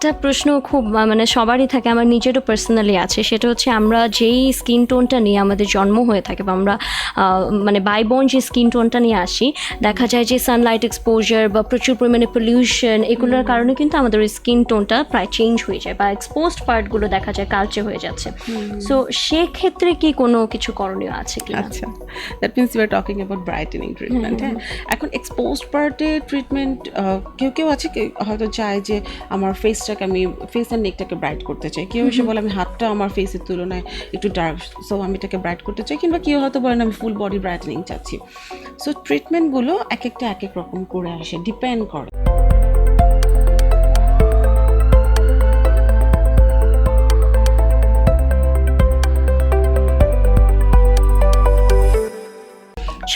একটা প্রশ্ন খুব মানে সবারই থাকে, আমার নিজেরও পার্সোনালি আছে, সেটা হচ্ছে আমরা যেই স্কিন টোনটা নিয়ে আমাদের জন্ম হয়ে থাকে বা আমরা মানে বাইবর্ন যে স্কিন টোনটা নিয়ে আসি, দেখা যায় যে সানলাইট এক্সপোজার বা প্রচুর পরিমাণে পলিউশন এগুলোর কারণে কিন্তু আমাদের ওই স্কিন টোনটা প্রায় চেঞ্জ হয়ে যায় বা এক্সপোজড পার্টগুলো দেখা যায় কালচে হয়ে যাচ্ছে। সো সেক্ষেত্রে কি কোনো কিছু করণীয় আছে কি? আচ্ছা, that means you are talking about brightening treatment. হ্যাঁ, এখন এক্সপোজড পার্টে ট্রিটমেন্ট কেউ কেউ আছে হয়তো চায় যে আমার ফেসটাকে আমি ফেস অ্যান্ড নেকটাকে ব্রাইট করতে চাই, কেউ এসে বলে আমি হাতটা আমার ফেসের তুলনায় একটু ডার্ক, সো আমি এটাকে ব্রাইট করতে চাই, কিংবা কেউ হয়তো বলেন আমি ফুল বডি ব্রাইটেনিং চাচ্ছি। সো ট্রিটমেন্টগুলো এক একটা এক এক রকম করে আসে, ডিপেন্ড করে।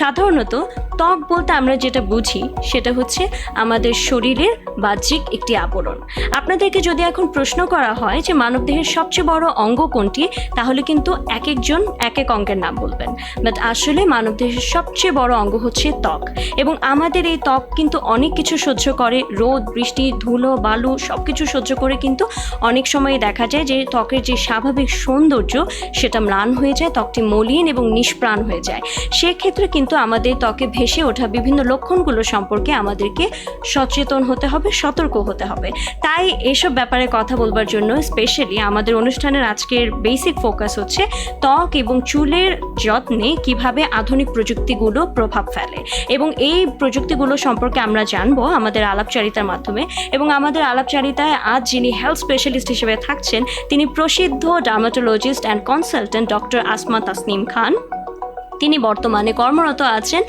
সাধারণত ত্বক বলতে আমরা যেটা বুঝি সেটা হচ্ছে আমাদের শরীরের বাহ্যিক একটি আবরণ। আপনাদেরকে যদি এখন প্রশ্ন করা হয় যে মানবদেহের সবচেয়ে বড় অঙ্গ কোনটি, তাহলে কিন্তু এক একজন এক এক অঙ্গের নাম বলবেন, বাট আসলে মানবদেহের সবচেয়ে বড় অঙ্গ হচ্ছে ত্বক। এবং আমাদের এই ত্বক কিন্তু অনেক কিছু সহ্য করে, রোদ, বৃষ্টি, ধুলো, বালু সব কিছু সহ্য করে, কিন্তু অনেক সময় দেখা যায় যে ত্বকের যে স্বাভাবিক সৌন্দর্য সেটা ম্লান হয়ে যায়, ত্বকটি মলিন এবং নিষ্প্রাণ হয়ে যায়। সেক্ষেত্রে কিন্তু আমাদের ত্বকে ভেসে ওঠা বিভিন্ন লক্ষণগুলো সম্পর্কে আমাদেরকে সচেতন হতে হবে, সতর্ক হতে হবে। তাই এসব ব্যাপারে কথা বলবার জন্য স্পেশালি আমাদের অনুষ্ঠানের আজকের বেসিক ফোকাস হচ্ছে ত্বক এবং চুলের যত্নে কিভাবে আধুনিক প্রযুক্তিগুলো প্রভাব ফেলে, এবং এই প্রযুক্তিগুলো সম্পর্কে আমরা জানবো আমাদের আলাপচারিতার মাধ্যমে। এবং আমাদের আলাপচারিতায় আজ যিনি হেলথ স্পেশালিস্ট হিসেবে থাকছেন তিনি প্রসিদ্ধ dermatologist and consultant doctor Asma Tasnim Khan. তিনি বর্তমানে কর্মরত আছেন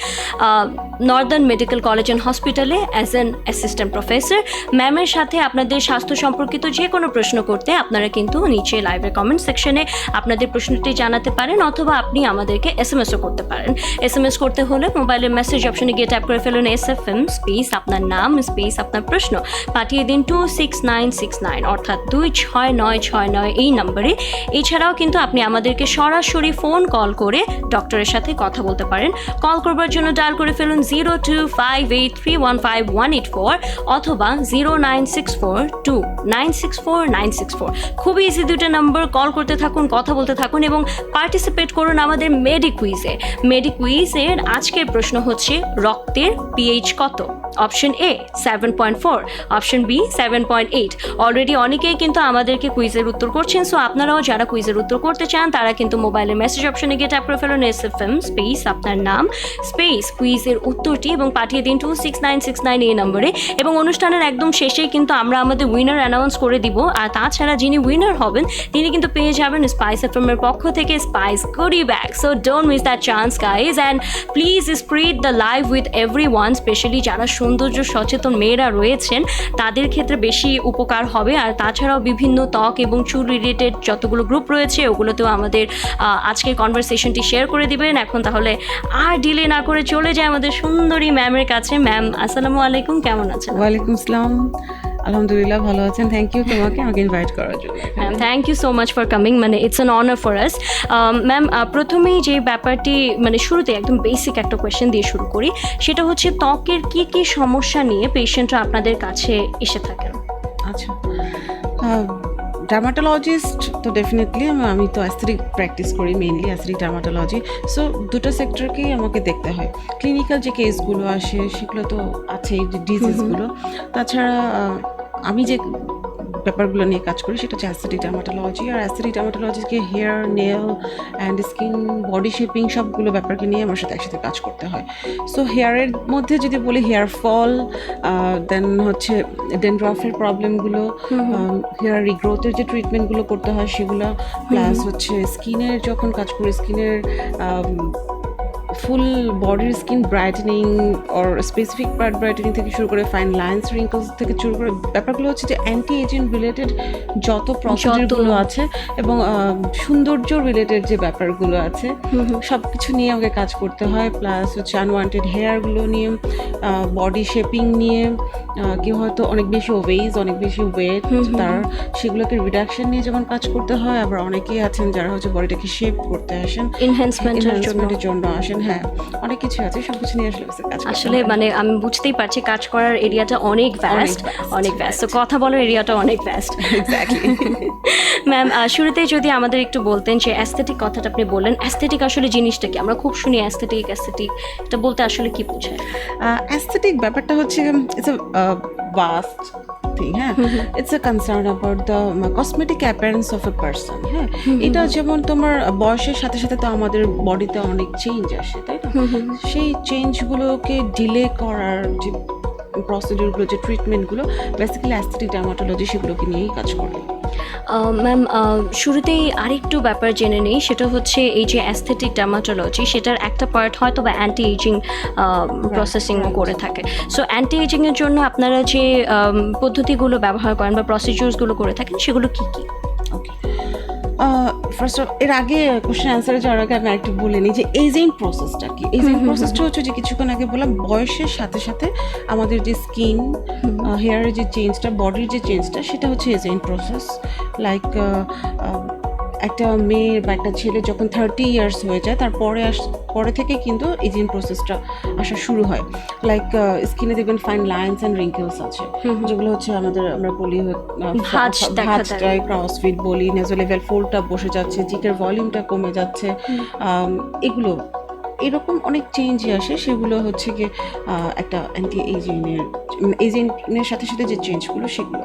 নর্দার্ন মেডিকেল কলেজ অ্যান্ড হসপিটালে অ্যাজ অ্যান অ্যাসিস্ট্যান্ট প্রফেসর। ম্যামের সাথে আপনাদের স্বাস্থ্য সম্পর্কিত যে কোনো প্রশ্ন করতে আপনারা কিন্তু নিচে লাইভের কমেন্ট সেকশনে আপনাদের প্রশ্নটি জানাতে পারেন, অথবা আপনি আমাদেরকে এসএমএসও করতে পারেন। এসএমএস করতে হলে মোবাইলের মেসেজ অপশনে গিয়ে ট্যাপ করে ফেলুন SFM স্পেস আপনার নাম স্পেস আপনার প্রশ্ন, পাঠিয়ে দিন 26969 অর্থাৎ 26969 এই নম্বরে। এছাড়াও কিন্তু আপনি আমাদেরকে সরাসরি ফোন কল করে ডক্টরের সাথে কথা বলতে পারেন। কল করবার জন্য ডায়াল করে ফেলুন 0258315184 অথবা 09642964964। খুবই ইজি দুটো নাম্বার, কল করতে থাকুন, কথা বলতে থাকুন এবং পার্টিসিপেট করুন আমাদের মেডিকুইজে। মেডিকুইজের আজকের প্রশ্ন হচ্ছে রক্তের পিএইচ কত? Option A 7.4, option B 7.8। Already অনেকেই কিন্তু আমাদেরকে কুইজের উত্তর করছেন, সো আপনারাও যারা কুইজের উত্তর করতে চান তারা কিন্তু মোবাইলের মেসেজ অপশনে গিয়ে ট্যাপ করে ফেলুন SFM স্পেস আপনার নাম স্পেস কুইজের উত্তরটি এবং পাঠিয়ে দিন 26969 এই নম্বরে। এবং অনুষ্ঠানের একদম শেষেই কিন্তু আমরা আমাদের উইনার অ্যানাউন্স করে দিব, আর তাছাড়া যিনি উইনার হবেন তিনি কিন্তু পেয়ে যাবেন স্পাইস FM এর পক্ষ থেকে spice goody bag. So don't miss that chance guys, and please spread the live with everyone, specially যারা সৌন্দর্য সচেতন মেয়েরা রয়েছেন তাদের ক্ষেত্রে বেশি উপকার হবে। আর তাছাড়াও বিভিন্ন ত্বক এবং চুল রিলেটেড যতগুলো গ্রুপ রয়েছে ওগুলোতেও আমাদের আজকের কনভারসেশনটি শেয়ার করে দিবেন। এখন তাহলে আর ডিলে না করে চলে যায় আমাদের সুন্দরী ম্যামের কাছে। ম্যাম আসসালামু আলাইকুম, কেমন আছেন? ওয়ালাইকুম আসসালাম, আলহামদুলিল্লাহ ভালো আছেন। থ্যাংক ইউ তোমাকে আমাকে ইনভাইট করার জন্য। Ma'am thank you so much for coming, মানে it's an honour for us. Ma'am প্রথমেই যে ব্যাপারটি মানে শুরুতে একদম বেসিক একটা কোয়েশ্চেন দিয়ে শুরু করি, সেটা হচ্ছে ত্বকের কী কী সমস্যা নিয়ে পেশেন্টরা আপনাদের কাছে এসে থাকেন? আচ্ছা, ডার্মাটোলজিস্ট তো ডেফিনেটলি আমি তো অ্যাস্থেটিক প্র্যাকটিস করি, মেইনলি অ্যাস্থেটিক ডার্মাটোলজি। সো দুটো সেক্টরকেই আমাকে দেখতে হয়। ক্লিনিক্যাল যে কেসগুলো আসে সেগুলো তো আছেই, ডিজিজগুলো। তাছাড়া আমি যে ব্যাপারগুলো নিয়ে কাজ করি সেটা হচ্ছে অ্যাস্থেটিক ডার্মাটোলজি। আর অ্যাস্থেটিক ডার্মাটোলজিকে hair, nail and skin, body shaping সবগুলো ব্যাপারকে নিয়ে আমার সাথে একসাথে কাজ করতে হয়। সো হেয়ারের মধ্যে যদি বলি হেয়ার ফল, দেন হচ্ছে ড্যান্ড্রফের প্রবলেমগুলো, হেয়ার রিগ্রোথের যে ট্রিটমেন্টগুলো করতে হয় সেগুলো, প্লাস হচ্ছে স্কিনের যখন কাজ করি স্কিনের ফুল বডির skin brightening or specific part brightening থেকে শুরু করে ফাইন লাইন্স, রিঙ্কলস থেকে শুরু করে ব্যাপারগুলো হচ্ছে যে অ্যান্টি এজিং রিলেটেড যত প্রসিডিউরগুলো আছে এবং সৌন্দর্য রিলেটেড যে ব্যাপারগুলো আছে সব কিছু নিয়ে আমাকে কাজ করতে হয়। প্লাস হচ্ছে আনওয়ান্টেড হেয়ারগুলো নিয়ে, বডি শেপিং নিয়ে, কেউ হয়তো অনেক বেশি ওয়েজ, অনেক বেশি ওয়েট, তার সেগুলোকে রিডাকশন নিয়ে যেমন কাজ করতে হয়, আবার অনেকেই আছেন যারা হচ্ছে বডিটাকে শেপ করতে আসেন, এনহ্যান্সমেন্টের জন্য আসেন। হ্যাঁ, অনেক কিছু আছে, সব কিছু নিয়ে আসলে কাজ করতে আসলে হয়। মানে আমি বুঝতেই পারছি কাজ করার এরিয়াটা অনেক ভ্যাস্ট, অনেক ভ্যাস্ট, তো কথা বলার এরিয়াটা অনেক ভ্যাস্ট। এক্স্যাক্টলি। ম্যাম, শুরুতেই যদি আমাদের একটু বলতেন যে অ্যাস্থেটিক কথাটা আপনি বললেন, অ্যাস্থেটিক আসলে জিনিসটা কি? আমরা খুব শুনি অ্যাস্থেটিক, এটা বলতে আসলে কি বোঝায়? অ্যাস্থেটিক ব্যাপারটা হচ্ছে ইটস আ ভাস্ট থিং। হ্যাঁ, it's a concern about the cosmetic appearance of a person. হ্যাঁ, এটা যেমন তোমার বয়সের সাথে সাথে তো আমাদের বডিতে অনেক চেঞ্জ আসে, তাই না? সেই চেঞ্জগুলোকে ডিলে করার যে প্রসিডিউরগুলো, যে ট্রিটমেন্টগুলো, বেসিক্যালি অ্যাস্থেটিক ডার্মাটোলজি সেগুলোকে নিয়েই কাজ করে। ম্যাম, শুরুতেই আরেকটু ব্যাপার জেনে নিই, সেটা হচ্ছে এই যে অ্যাস্থেটিক ডার্মাটোলজি, সেটার একটা পার্ট হয়তো বা অ্যান্টি এজিং প্রসেসিংও করে থাকে। সো অ্যান্টি এজিংয়ের জন্য আপনারা যে পদ্ধতিগুলো ব্যবহার করেন বা প্রসিডিউরসগুলো করে থাকেন সেগুলো কী কী? ওকে, ফার্স্ট অফ এর আগে কোশ্চেন অ্যান্সারে যাওয়ার আগে আমি একটু বলে নিই যে এজিং প্রসেসটা কি। এজিং প্রসেসটা হচ্ছে যে কিছুক্ষণ আগে বললাম, বয়সের সাথে সাথে আমাদের যে স্কিন, হেয়ারের যে চেঞ্জটা, বডির যে চেঞ্জটা, সেটা হচ্ছে এজিং প্রসেস। লাইক একটা মেয়ে বা একটা ছেলে যখন 30 ইয়ার্স হয়ে যায়, তারপরে পরে থেকে কিন্তু এজিং প্রসেসটা আসা শুরু হয়। লাইক স্কিনে দেখবেন ফাইন লাইন্স অ্যান্ড রিঙ্কেলস আছে, যেগুলো হচ্ছে আমরা বলি ভাঁজটাই ক্রসফিট বলি, নেজোলেভেল ফোল্ডটা বসে যাচ্ছে, চিকের ভলিউমটা কমে যাচ্ছে, এগুলো এরকম অনেক চেঞ্জই আসে। সেগুলো হচ্ছে গিয়ে একটা অ্যান্টি এজিংয়ের সাথে সাথে যে চেঞ্জগুলো সেগুলো।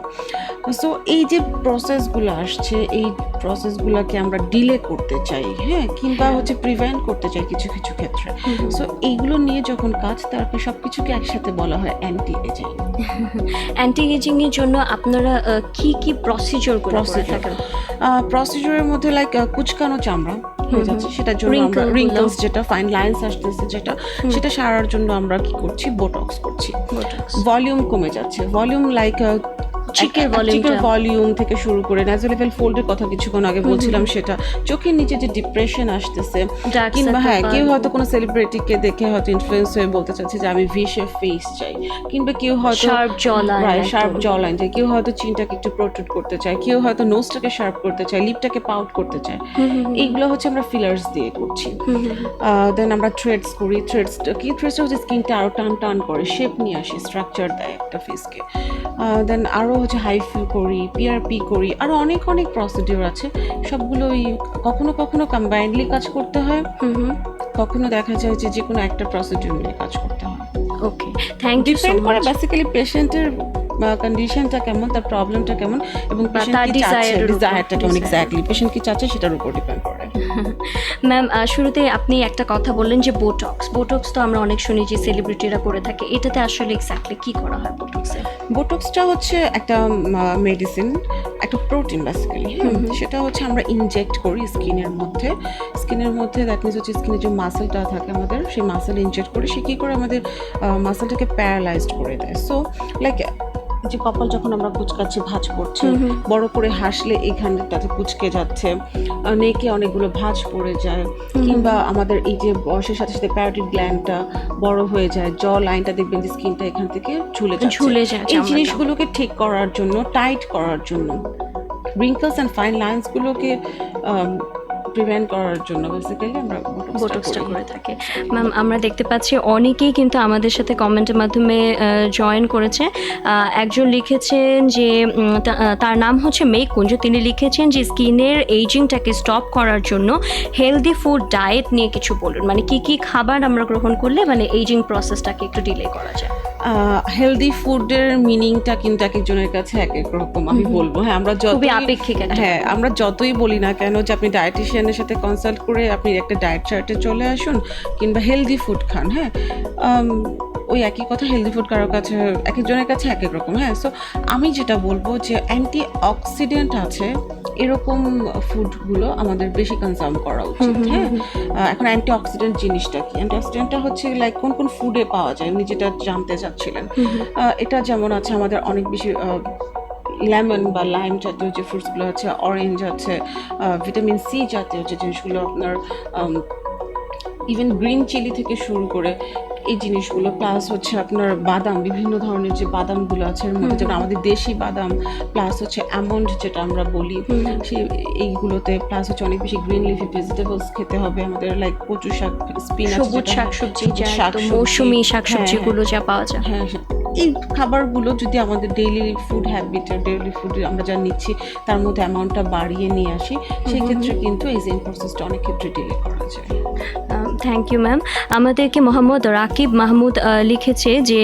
সো এই যে প্রসেসগুলো আসছে, এই প্রসেসগুলোকে আমরা ডিলে করতে চাই, হ্যাঁ, কিংবা হচ্ছে প্রিভেন্ট করতে চাই কিছু কিছু ক্ষেত্রে। সো এইগুলো নিয়ে যখন কাজ, তারপরে সব কিছুকে একসাথে বলা হয় অ্যান্টি এজিং। অ্যান্টি এজিংয়ের জন্য আপনারা কি কি প্রসিডিউর করে থাকেন? প্রসিডিউরের মধ্যে লাইক কুচকানো চামড়া হয়ে যাচ্ছে, সেটার জন্য আমরা রিঙ্কলস, যেটা ফাইন লাইন্স আসতেছে, সেটা সারার জন্য আমরা কি করছি, বোটক্স করছি। ভলিউম কমে যাচ্ছে, ভলিউম লাইক চিকের ভলিউম থেকে শুরু করে নেজোলেভেল ফোল্ডের কথা কিছুক্ষণ আগে বলছিলাম, সেটা চোখের নিচে যে ডিপ্রেশন আসতেছে, কিংবা হ্যাঁ, কেউ হয়তো কোনো সেলিব্রিটিকে দেখে হয়তো ইনফ্লুয়েন্স হয়ে বলতে চাচ্ছে যে আমি ভি শেপ ফেস চাই, কিংবা কেউ হয়তো শার্প জ লাইন চাই, কেউ হয়তো চিনটাকে একটু প্রোট্রুড করতে চায়, কেউ হয়তো নোজটাকে শার্প করতে চায়, লিপটাকে পাউট করতে চায়। এইগুলো হচ্ছে আমরা ফিলার্স দিয়ে করছি। দেন আমরা থ্রেডস করি। থ্রেডসটা হচ্ছে স্কিনটা আরো টান টান করে, শেপ নিয়ে আসে, স্ট্রাকচার দেয় একটা ফেসকে। দেন আরও হচ্ছে হাইফিল করি, পিআরপি করি, আরও অনেক অনেক প্রসিডিউর আছে। সবগুলোই কখনো কখনো কম্বাইন্ডলি কাজ করতে হয়, কখনো দেখা যায় যে কোনো একটা প্রসিডিউর মিলে কাজ করতে হয়। ওকে, থ্যাংক ইউ সো ডিপেন্ড করে মাচ। বেসিক্যালি পেশেন্টের কন্ডিশনটা কেমন, তার প্রবলেমটা কেমন, এবং পেশেন্ট কি চাচ্ছে, ডিজায়ারটা কেমন, এক্স্যাক্টলি পেশেন্ট কি চাচ্ছে সেটার উপর ডিপেন্ড করে। ম্যাম, শুরুতে আপনি একটা কথা বললেন যে বোটক্স তো আমরা অনেক শুনি যে সেলিব্রিটিরা করে থাকে, এটাতে আসলে এক্স্যাক্টলি কি করা হয় বোটক্সে? বোটক্সটা হচ্ছে একটা মেডিসিন, একটা প্রোটিন বেসিক্যালি। সেটা হচ্ছে আমরা ইনজেক্ট করি স্কিনের মধ্যে দ্যাট মিনস হচ্ছে স্কিনের যে মাসেলটা থাকে আমাদের, সেই মাসেল ইনজেক্ট করে সে কী করে আমাদের মাসেলটাকে প্যারালাইজড করে দেয়। সো লাইক যে কপাল যখন আমরা কুচকাচ্ছি, ভাঁজ পড়ছে, বড় করে হাসলে এইখানটাতে কুচকে যাচ্ছে, নেকে অনেকগুলো ভাঁজ পড়ে যায়, কিংবা আমাদের এই যে বয়সের সাথে সাথে প্যারোটিড গ্ল্যান্ডটা বড় হয়ে যায়, জ লাইনটা দেখবেন যে স্কিনটা এখান থেকে ঝুলে যায়। এই জিনিসগুলোকে ঠিক করার জন্য, টাইট করার জন্য, রিঙ্কলস অ্যান্ড ফাইন লাইন্সগুলোকে প্রিভেন্ট করার জন্য বেসিক্যালি আমরা বোটক্সটা করে থাকি। ম্যাম, আমরা দেখতে পাচ্ছি অনেকেই কিন্তু আমাদের সাথে কমেন্টের মাধ্যমে জয়েন করেছে। একজন লিখেছেন যে তার নাম হচ্ছে মেঘকুঞ্জ, তিনি লিখেছেন যে স্কিনের এইজিংটাকে স্টপ করার জন্য হেলদি ফুড ডায়েট নিয়ে কিছু বলুন, মানে কি কি খাবার আমরা গ্রহণ করলে মানে এইজিং প্রসেসটাকে একটু ডিলে করা যায়। হেলদি ফুডের মিনিংটা কিন্তু এক একজনের কাছে এক এক রকম, আমি বলবো। হ্যাঁ, আমরা যতই বলি না কেন যে আপনি ডায়েটিশিয়ানের সাথে কনসাল্ট করে আপনি একটা ডায়েট চার্টে চলে আসুন, কিংবা হেলদি ফুড খান, হ্যাঁ, ওই একই কথা, হেলদি ফুড কারোর কাছে এক একজনের কাছে এক এক রকম। হ্যাঁ, সো আমি যেটা বলবো যে অ্যান্টি অক্সিডেন্ট আছে এরকম ফুডগুলো আমাদের বেশি কনজাম করা উচিত। হ্যাঁ, এখন অ্যান্টি অক্সিডেন্ট জিনিসটা কি? অ্যান্টি অক্সিডেন্টটা হচ্ছে লাইক কোন কোন ফুডে পাওয়া যায়, উনি যেটা জানতে চাচ্ছিলেন। এটা যেমন আছে আমাদের অনেক বেশি লেমন বা লাইম জাতীয় যে ফ্রুটসগুলো আছে, অরেঞ্জ আছে, ভিটামিন সি জাতীয় যে জিনিসগুলো, আপনার ইভেন গ্রিন চিলি থেকে শুরু করে এই জিনিসগুলো প্লাস হচ্ছে আপনার বাদাম, বিভিন্ন ধরনের যে বাদামগুলো আছে এর মধ্যে, যেমন আমাদের দেশি বাদাম, প্লাস হচ্ছে অ্যামন্ড যেটা আমরা বলি, সেই এইগুলোতে প্লাস হচ্ছে অনেক বেশি গ্রিন লিফি ভেজিটেবলস খেতে হবে আমাদের, লাইক কচু শাক, স্পিনাচ, সবুজ শাকসবজি, যা একদম মৌসুমী শাকসবজিগুলো যা পাওয়া যায়। হ্যাঁ, এই খাবারগুলো যদি আমাদের ডেইলি ফুড হ্যাবিটের, ডেইলি ফুড আমরা যা নিচ্ছি তার মধ্যে অ্যামাউন্টটা বাড়িয়ে নিয়ে আসি, সেই ক্ষেত্রে কিন্তু এই জিন প্রসেসটা অনেক ক্ষেত্রে ডিলে করা যায়। Thank you ma'am. আমাদেরকে মোহাম্মদ রাকিব মাহমুদ লিখেছে যে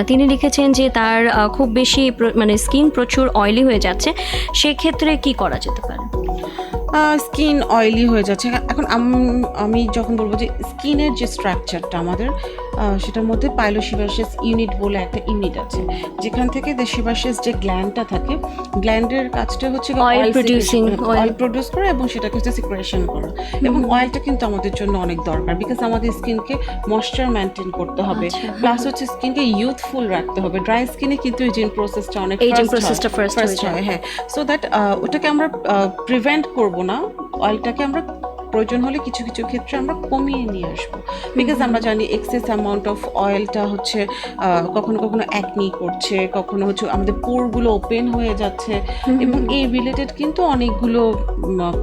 তিনি লিখেছেন যে তার খুব বেশি মানে স্কিন প্রচুর অয়েলি হয়ে যাচ্ছে, সেক্ষেত্রে কি করা যেতে পারে? স্কিন অয়েলি হয়ে যাচ্ছে, এখন আমি যখন বলবো যে স্কিনের যে স্ট্রাকচারটা আমাদের, সেটার মধ্যে পাইলোসেবাসিয়াস ইউনিট বলে একটা ইউনিট আছে, যেখান থেকে সেবাসিয়াস যে গ্ল্যান্ডটা থাকে, গ্ল্যান্ডের কাজটা হচ্ছে অয়েল প্রোডিউসিং, অয়েল প্রোডিউস করা এবং সেটাকে হচ্ছে সিক্রেশন করা, এবং অয়েলটা কিন্তু আমাদের জন্য অনেক দরকার, বিকজ আমাদের স্কিনকে ময়েশ্চার মেনটেন করতে হবে, প্লাস হচ্ছে স্কিনকে ইউথফুল রাখতে হবে। ড্রাই স্কিনে কিন্তু এই জিন প্রসেসটা অনেক ফার্স্ট হয়, হ্যাঁ, সো দ্যাট ওটাকে আমরা প্রিভেন্ট করব না, অয়েলটাকে আমরা প্রয়োজন হলে কিছু কিছু ক্ষেত্রে আমরা কমিয়ে নিয়ে আসবো, বিকজ আমরা জানি এক্সেস অ্যামাউন্ট অফ অয়েলটা হচ্ছে কখনো কখনো অ্যাকনি করছে, কখনো হচ্ছে আমাদের পোরগুলো ওপেন হয়ে যাচ্ছে, এবং এই রিলেটেড কিন্তু অনেকগুলো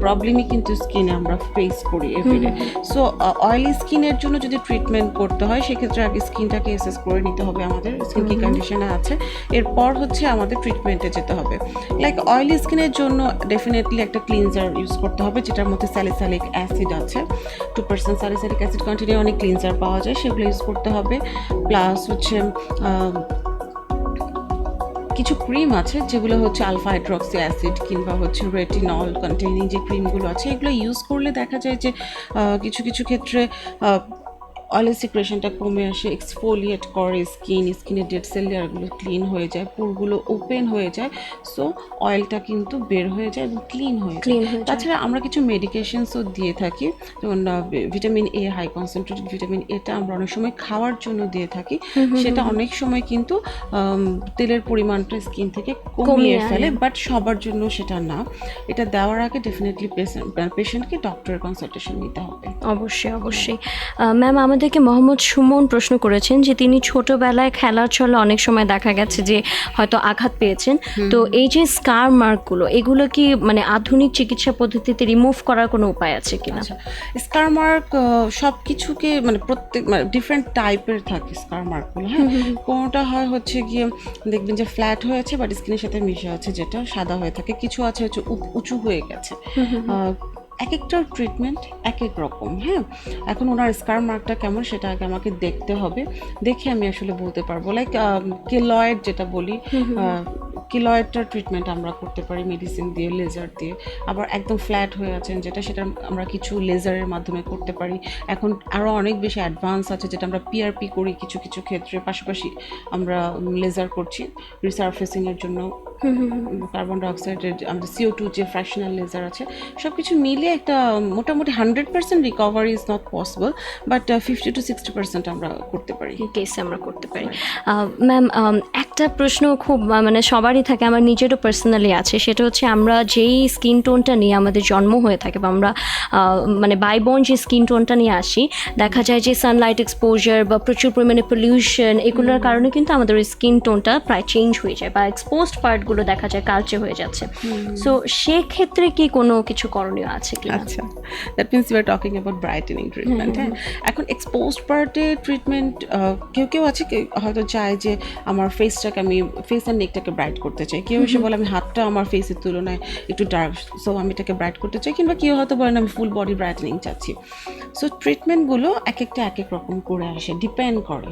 প্রবলেমই কিন্তু স্কিনে আমরা ফেস করি এভরিডে। সো অয়েলি স্কিনের জন্য যদি ট্রিটমেন্ট করতে হয়, সেক্ষেত্রে আগে স্কিনটাকে অ্যাসেস করে নিতে হবে আমাদের স্কিন কি কন্ডিশনে আছে, এরপর হচ্ছে আমাদের ট্রিটমেন্টে যেতে হবে। লাইক অয়েলি স্কিনের জন্য ডেফিনেটলি একটা ক্লিনজার ইউজ করতে হবে, যেটার মধ্যে স্যালিসাইলিক অ্যাসিড আছে, 2% স্যালিসাইলিক অ্যাসিড কন্টিনিউ অনেক ক্লিনজার পাওয়া যায়, সেগুলো ইউজ করতে হবে। প্লাস হচ্ছে কিছু ক্রিম আছে যেগুলো হচ্ছে আলফা হাইড্রক্সি অ্যাসিড কিংবা হচ্ছে রেটিনল কন্টেইনিং যে ক্রিমগুলো আছে, এগুলো ইউজ করলে দেখা যায় যে কিছু কিছু ক্ষেত্রে অয়েলের সিক্রেশনটা কমে আসে, এক্সফোলিয়েট করে স্কিনের ডেড সেল লেয়ারগুলো ক্লিন হয়ে যায়, পোরগুলো ওপেন হয়ে যায়, সো অয়েলটা কিন্তু বের হয়ে যায় এবং ক্লিন হয়ে যায়। তাছাড়া আমরা কিছু মেডিকেশনসও দিয়ে থাকি, যেমন vitamin A, high concentrated vitamin এটা আমরা অনেক সময় খাওয়ার জন্য দিয়ে থাকি, সেটা অনেক সময় কিন্তু তেলের পরিমাণটা স্কিন থেকে কমিয়ে ফেলে, বাট সবার জন্য সেটা না। এটা দেওয়ার আগে ডেফিনেটলি পেশেন্টকে ডক্টরের কনসালটেশন নিতে হবে। অবশ্যই অবশ্যই। ম্যাম, আমাদেরকে মোহাম্মদ সুমন প্রশ্ন করেছেন যে তিনি ছোটবেলায় খেলার ছলে অনেক সময় দেখা গেছে যে হয়তো আঘাত পেয়েছেন, তো এই যে স্কার মার্কগুলো, এগুলো কি মানে আধুনিক চিকিৎসা পদ্ধতিতে রিমুভ করার কোনো উপায় আছে কিনা? স্কার মার্ক সব কিছুকে মানে প্রত্যেক ডিফারেন্ট টাইপের থাকে স্কার মার্কগুলো, হ্যাঁ, কোনোটা হয় হচ্ছে গিয়ে দেখবেন যে ফ্ল্যাট হয়েছে বাট স্কিনের সাথে মিশে আছে, যেটা সাদা হয়ে থাকে, কিছু আছে হচ্ছে উঁচু হয়ে গেছে, এক একটা ট্রিটমেন্ট এক এক রকম। হ্যাঁ, এখন ওনার স্কার মার্কটা কেমন সেটা আগে আমাকে দেখতে হবে, দেখে আমি আসলে বলতে পারবো। লাইক কেলয়েড যেটা বলি, কেলয়েডটার ট্রিটমেন্ট আমরা করতে পারি মেডিসিন দিয়ে, লেজার দিয়ে। আবার একদম ফ্ল্যাট হয়ে আছেন যেটা, সেটা আমরা কিছু লেজারের মাধ্যমে করতে পারি। এখন আরও অনেক বেশি অ্যাডভান্স আছে যেটা আমরা পিআরপি করি কিছু কিছু ক্ষেত্রে, পাশাপাশি আমরা লেজার করছি রিসার্ফেসিংয়ের জন্য, কার্বন ডাইঅক্সাইডের আমাদের CO2 যে ফ্র্যাকশনাল লেজার আছে, সব কিছু মিলিয়ে একটা মোটামুটি 100% recovery is not possible, but 50 to 60% আমরা করতে পারি, কেসে আমরা করতে পারি। ম্যাম, একটা প্রশ্ন খুব মানে সবারই থাকে, আমার নিজেরও পার্সোনালি আছে, সেটা হচ্ছে আমরা যেই স্কিন টোনটা নিয়ে আমাদের জন্ম হয়ে থাকে বা আমরা মানে বাইবর্ন যে স্কিন টোনটা নিয়ে আসি, দেখা যায় যে সানলাইট এক্সপোজার বা প্রচুর পরিমাণে পলিউশন, এগুলোর কারণে কিন্তু আমাদের ওই স্কিন টোনটা প্রায় চেঞ্জ হয়ে যায় বা এক্সপোজড পার্টগুলো দেখা যায় কালচে হয়ে যাচ্ছে। সো সেক্ষেত্রে কি কোনো কিছু করণীয় আছে কি? আচ্ছা, that means you are talking about brightening treatment. হ্যাঁ, এখন এক্সপোজড পার্টে ট্রিটমেন্ট কেউ কেউ আছে হয়তো চায় যে আমার ফেসটাকে আমি ফেস অ্যান্ড নেকটাকে ব্রাইট করতে চাই, কেউ এসে বলে আমি হাতটা আমার ফেসের তুলনায় একটু ডার্ক, সো আমি এটাকে ব্রাইট করতে চাই, কিংবা কেউ হয়তো বলেন আমি ফুল বডি ব্রাইটেনিং চাচ্ছি। সো ট্রিটমেন্টগুলো এক একটা এক এক রকম করে আসে, ডিপেন্ড করে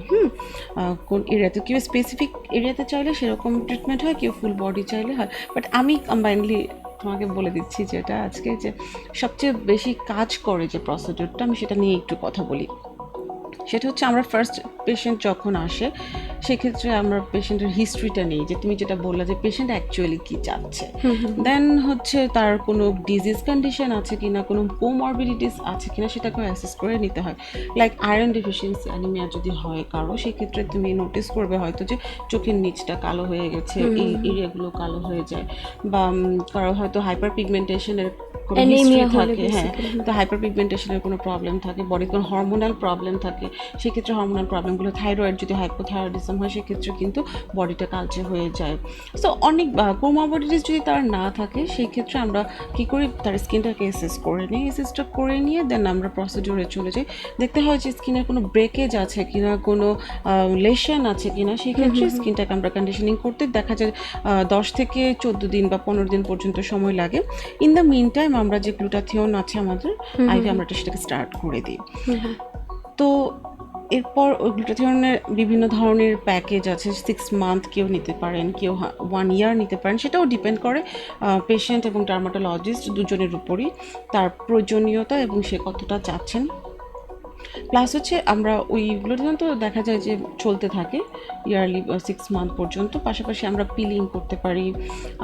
কোন এরিয়াতে, কেউ স্পেসিফিক এরিয়াতে চাইলে সেরকম ট্রিটমেন্ট হয়, কেউ ফুল বডি চাইলে হয়, বাট আমি কম্বাইনলি তোমাকে বলে দিচ্ছি যেটা আজকে যে সবচেয়ে বেশি কাজ করে যে প্রসিডিউরটা, আমি সেটা নিয়ে একটু কথা বলি। সেটা হচ্ছে আমরা ফার্স্ট পেশেন্ট যখন আসে সেক্ষেত্রে আমরা পেশেন্টের হিস্ট্রিটা নিই, যে তুমি যেটা বললা যে পেশেন্ট অ্যাকচুয়ালি কী চাচ্ছে, দেন হচ্ছে তার কোনো ডিজিজ কন্ডিশন আছে কিনা, কোনো কোমরবিডিটিস আছে কিনা, সেটাকে অ্যাসেস করে নিতে হয়। লাইক আয়রন ডেফিসিয়েন্সি অ্যানিমিয়া যদি হয় কারো, সেক্ষেত্রে তুমি নোটিস করবে হয়তো যে চোখের নিচটা কালো হয়ে গেছে, এই এরিয়াগুলো কালো হয়ে যায়, বা কারো হয়তো হাইপার পিগমেন্টেশনের কোনো Anemia হিস্ট্রি হলে থাকে, হ্যাঁ, basically। তো হাইপার পিগমেন্টেশনের কোনো প্রবলেম থাকে, বডির কোনো হরমোনাল প্রবলেম থাকে, সেক্ষেত্রে হরমোনাল প্রবলেমগুলো, থাইরয়েড যদি হাইপোথাইরয়েডিজম হয় সেক্ষেত্রে কিন্তু বডিটা কালচে হয়ে যায়। সো অনেক কোমরবিডিটিস যদি তার না থাকে সেই ক্ষেত্রে আমরা কী করি, তার স্কিনটাকে অ্যাসেস করে নিই, অ্যাসেসটা করে নিয়ে দেন আমরা প্রসিডিউরে চলে যাই। দেখতে হয় যে স্কিনের কোনো ব্রেকেজ আছে কিনা, কোনো লেশন আছে কিনা, সেই ক্ষেত্রে স্কিনটাকে আমরা কন্ডিশনিং করতে দেখা যায় 10 থেকে 14 দিন বা 15 দিন পর্যন্ত সময় লাগে। ইন দ্য মিন টাইম আমরা যে গ্লুটাথিওন আছে আমাদের আইভি, আমরা সেটাকে স্টার্ট করে দিই। তো এরপর ওই গ্লুটাথিওনের বিভিন্ন ধরনের প্যাকেজ আছে, 6 মান্থ কেউ নিতে পারেন, কেউ 1 ইয়ার নিতে পারেন, সেটাও ডিপেন্ড করে পেশেন্ট এবং ডার্মাটোলজিস্ট দুজনের উপরই, তার প্রয়োজনীয়তা এবং সে কতটা চাচ্ছেন। প্লাস হচ্ছে আমরা ওইগুলো তো দেখা যায় যে চলতে থাকে ইয়ারলি 6 মান্থ পর্যন্ত। পাশাপাশি আমরা পিলিং করতে পারি,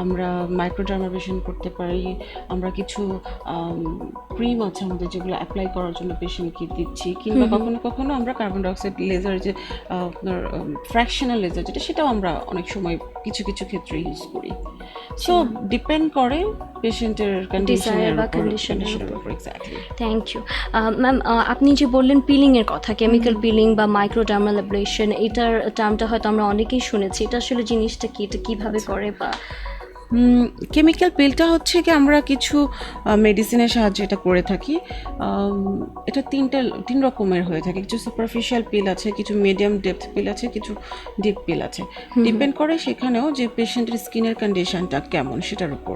আমরা মাইক্রোডার্মাব্রেশন করতে পারি, আমরা কিছু ক্রিম আছে আমাদের যেগুলো অ্যাপ্লাই করার জন্য পেশেন্টকে দিচ্ছি, কিংবা কখনো কখনো আমরা কার্বন ডাইঅক্সাইড লেজার, যে আপনার ফ্র্যাকশনাল লেজার যেটা, সেটাও আমরা অনেক সময় কিছু কিছু ক্ষেত্রে ইউজ করি। সো ডিপেন্ড করে পেশেন্টের কন্ডিশনের উপর। এক্স্যাক্টলি। Thank you ma'am. আপনি যে বললেন পিলিংয়ের কথা, কেমিক্যাল পিলিং বা মাইক্রোডার্মাল অ্যাব্লেশন, এটার টার্মটা হয়তো আমরা অনেকেই শুনেছি, এটা আসলে জিনিসটা কি, এটা কীভাবে করে বা? কেমিক্যাল পিলটা হচ্ছে কি, আমরা কিছু মেডিসিনের সাহায্যে এটা করে থাকি। এটা 3 রকমের হয়ে থাকে, কিছু সুপারফিশিয়াল পিল আছে, কিছু মিডিয়াম ডেপথ পিল আছে, কিছু ডিপ পিল আছে। ডিপেন্ড করে সেখানেও যে পেশেন্টের স্কিনের কন্ডিশনটা কেমন সেটার উপর।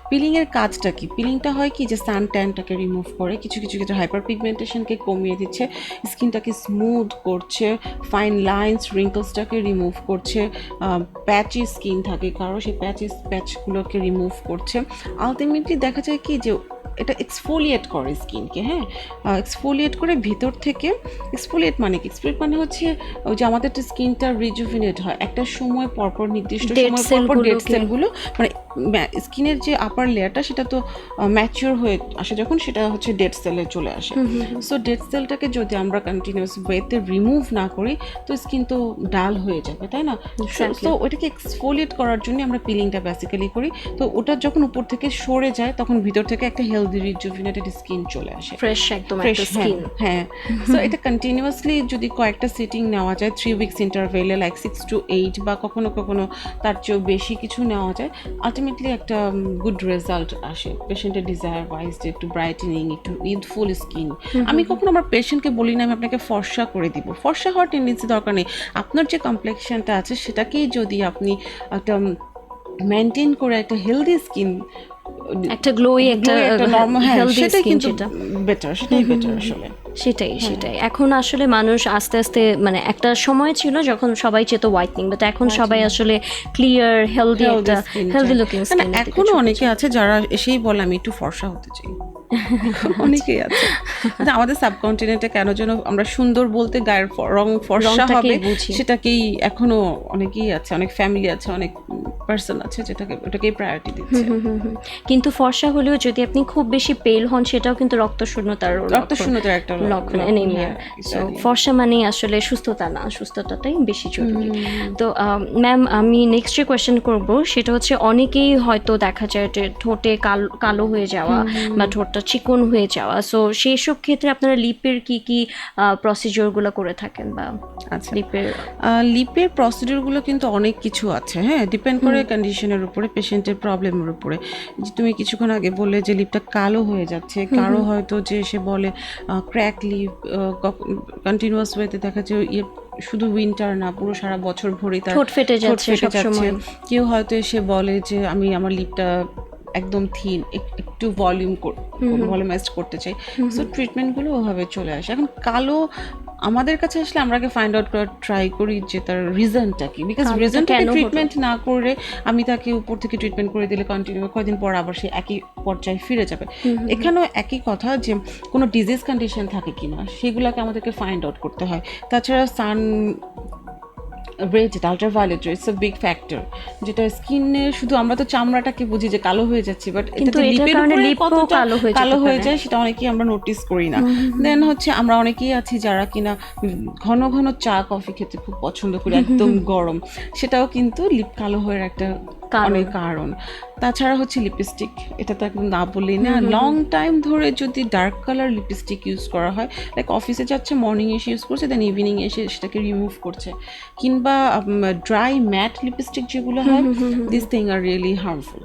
পিলিংয়ের কাজটা কি, পিলিংটা হয় কি যে সান ট্যানটাকে রিমুভ করে, কিছু কিছু ক্ষেত্রে হাইপার পিগমেন্টেশনকে কমিয়ে দিচ্ছে, স্কিনটাকে স্মুথ করছে, ফাইন লাইন্স রিঙ্কলসটাকে রিমুভ করছে, প্যাচি স্কিন থাকে কারো, সেই প্যাচগুলোকে রিমুভ করছে। আলটিমেটলি দেখা যায় কি যে এটা এক্সফোলিয়েট করে স্কিনকে, হ্যাঁ, এক্সফোলিয়েট করে ভিতর থেকে। এক্সফোলিয়েট মানে কি, এক্সফোলিয়েট মানে হচ্ছে ওই যে আমাদের স্কিনটা রিজুভিনেট হয় একটা সময় পরপর, নির্দিষ্ট সময় পরপর ডেড সেলগুলো, মানে স্কিনের যে আপার লেয়ারটা সেটা তো ম্যাচিওর হয়ে আসে যখন, সেটা হচ্ছে ডেড সেলে চলে আসে। সো ডেড সেলটাকে যদি আমরা কন্টিনিউয়াস ওয়েতে রিমুভ না করি তো স্কিন তো ডাল হয়ে যাবে, তাই না? তো ওইটাকে এক্সফোলিয়েট করার জন্য আমরা পিলিংটা বেসিক্যালি করি। তো ওটা যখন উপর থেকে সরে যায় তখন ভিতর থেকে একটা হেলদি রিজুভিনেটেড স্কিন চলে আসে, ফ্রেশ একদম একটা স্কিন। হ্যাঁ। সো এটা কন্টিনিউয়াসলি যদি কয়েকটা সিটিং নেওয়া যায় 3 উইকস ইন্টারভেলে, লাইক 6 to 8 বা কখনো কখনো তার চেয়েও বেশি কিছু নেওয়া যায়, আলটিমেটলি একটা গুড রেজাল্ট আসে পেশেন্টের ডিজায়ার ওয়াইজ, যে একটু ব্রাইটেনিং, একটু ইউথফুল স্কিন। আমি কখনো আমার পেশেন্টকে বলি না আমি আপনাকে ফর্সা করে দিব, ফর্সা হওয়ার টেন্ডেন্সি দরকার নেই। আপনার যে কমপ্লেক্সনটা আছে সেটাকেই যদি আপনি একটা মেনটেন করে একটা হেলদি স্কিন, একটা গ্লোই, একটা নরমাল, হেলদি সেটাই স্কিন, কিন্তু যেটা বেটার, সেটাই বেটার আসলে। সেটাই এখন আসলে মানুষ আস্তে আস্তে, মানে একটা সময় ছিল যখন সবাই চেত হোয়াইটনিং, বাট এখন সবাই আসলে ক্লিয়ার, হেলদি, একটা হেলদি লুকিং স্কিন। এখনো অনেকে আছে যারা এসেই বলে আমি একটু ফর্সা হতে চাই, অনেকেই আছে। আমাদের সাবকন্টিনেন্টে কেন যেন আমরা সুন্দর বলতে গায়ের রং ফর্সা হবে সেটাকেই এখনো অনেকেই আছে, অনেক ফ্যামিলি আছে, অনেক পার্সন আছে ওটাকেই প্রায়োরিটি দিচ্ছে। কিন্তু ফর্সা হলেও যদি আপনি খুব বেশি পেল হন সেটাও কিন্তু রক্তশূন্যতার একটা লক্ষণ, অ্যানিমিয়া। সো ফর্সা মানে আসলে সুস্থতা না, সুস্থতাটাই বেশি জরুরি। তো ম্যাম, আমি নেক্সট যে কোয়েশ্চেন করবো সেটা হচ্ছে, অনেকেই হয়তো দেখা যায় যে ঠোঁটে কালো হয়ে যাওয়া বা ঠোঁটটা চিকন হয়ে যাওয়া, সো সেই সব ক্ষেত্রে আপনারা লিপের কি প্রসিডিওরগুলো করে থাকেন বা? আচ্ছা, লিপের প্রসিডিওরগুলো কিন্তু অনেক কিছু আছে, হ্যাঁ, ডিপেন্ড করে কন্ডিশনের উপরে, পেশেন্টের প্রবলেমের উপরে। যে তুমি কিছুক্ষণ আগে বললে যে লিপটা কালো হয়ে যাচ্ছে, কারো হয়তো যে সে বলে ক্র্যাক লিপ, কন্টিনিউয়াস ওয়েতে দেখা যায় শুধু উইন্টার না, পুরো সারা বছর ভরেই তার ঠোঁট ফেটে যাচ্ছে। কেউ হয়তো এসে বলে যে আমি আমার লিপটা একদম থিন, একটু ভলিউমাইজড করতে চাই। সো ট্রিটমেন্টগুলো ওভাবে চলে আসে। এখন কালো আমাদের কাছে আসলে আমরা আগে ফাইন্ড আউট করার ট্রাই করি যে তার রিজনটা কি, বিকজ রিজনটাকে ট্রিটমেন্ট না করে আমি তাকে উপর থেকে ট্রিটমেন্ট করে দিলে কন্টিনিউ কয়েকদিন পর আবার সে একই পর্যায়ে ফিরে যাবে। এখানেও একই কথা, যে কোনো ডিজিজ কন্ডিশন থাকে কিনা সেগুলোকে আমাদেরকে ফাইন্ড আউট করতে হয়। তাছাড়া সান রে, যেটা আল্ট্রাভায়োলেট রে, ইটস আ বিগ ফ্যাক্টর, যেটা স্কিনে শুধু আমরা তো চামড়াটাকে বুঝি যে কালো হয়ে যাচ্ছে, বাট এটা লিপের উপরে কতটা কালো হয়ে যায় সেটা অনেকেই আমরা নোটিস করি না। দেন হচ্ছে আমরা অনেকেই আছি যারা কিনা ঘন ঘন চা কফি খেতে খুব পছন্দ করি, একদম গরম, সেটাও কিন্তু লিপ কালো হয়ে একটা অনেক কারণ। তাছাড়া হচ্ছে লিপস্টিক, এটা তো একদম না বললেই না। লং টাইম ধরে যদি ডার্ক কালার লিপস্টিক ইউজ করা হয়, লাইক অফিসে যাচ্ছে, মর্নিং এসে ইউজ করছে, দেন ইভিনিং এসে সেটাকে রিমুভ করছে, কিংবা ড্রাই ম্যাট লিপস্টিক যেগুলো হয়, this thing are really harmful,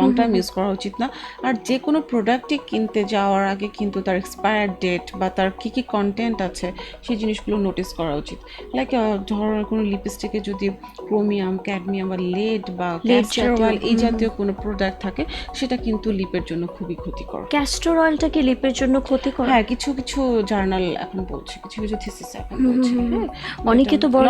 long time use করা উচিত না। আর যে কোনো প্রোডাক্টই কিনতে যাওয়ার আগে কিন্তু তার এক্সপায়ার ডেট বা তার কী কী কন্টেন্ট আছে সেই জিনিসগুলো নোটিস করা উচিত। লাইক ধরুন কোনো লিপস্টিকে যদি ক্রোমিয়াম, ক্যাডমিয়াম বা লেড বা ক্যাস্টর অয়েল এই জাতীয় কোনো প্রোডাক্ট থাকে, সেটা কিন্তু লিপের জন্য খুবই ক্ষতিকর। ক্যাস্টর অয়েলটা কি লিপের জন্য ক্ষতিকর? হ্যাঁ, কিছু কিছু জার্নাল এখন বলছে, কিছু কিছু থিসিস এখন বলছে। অনেকে তো বলে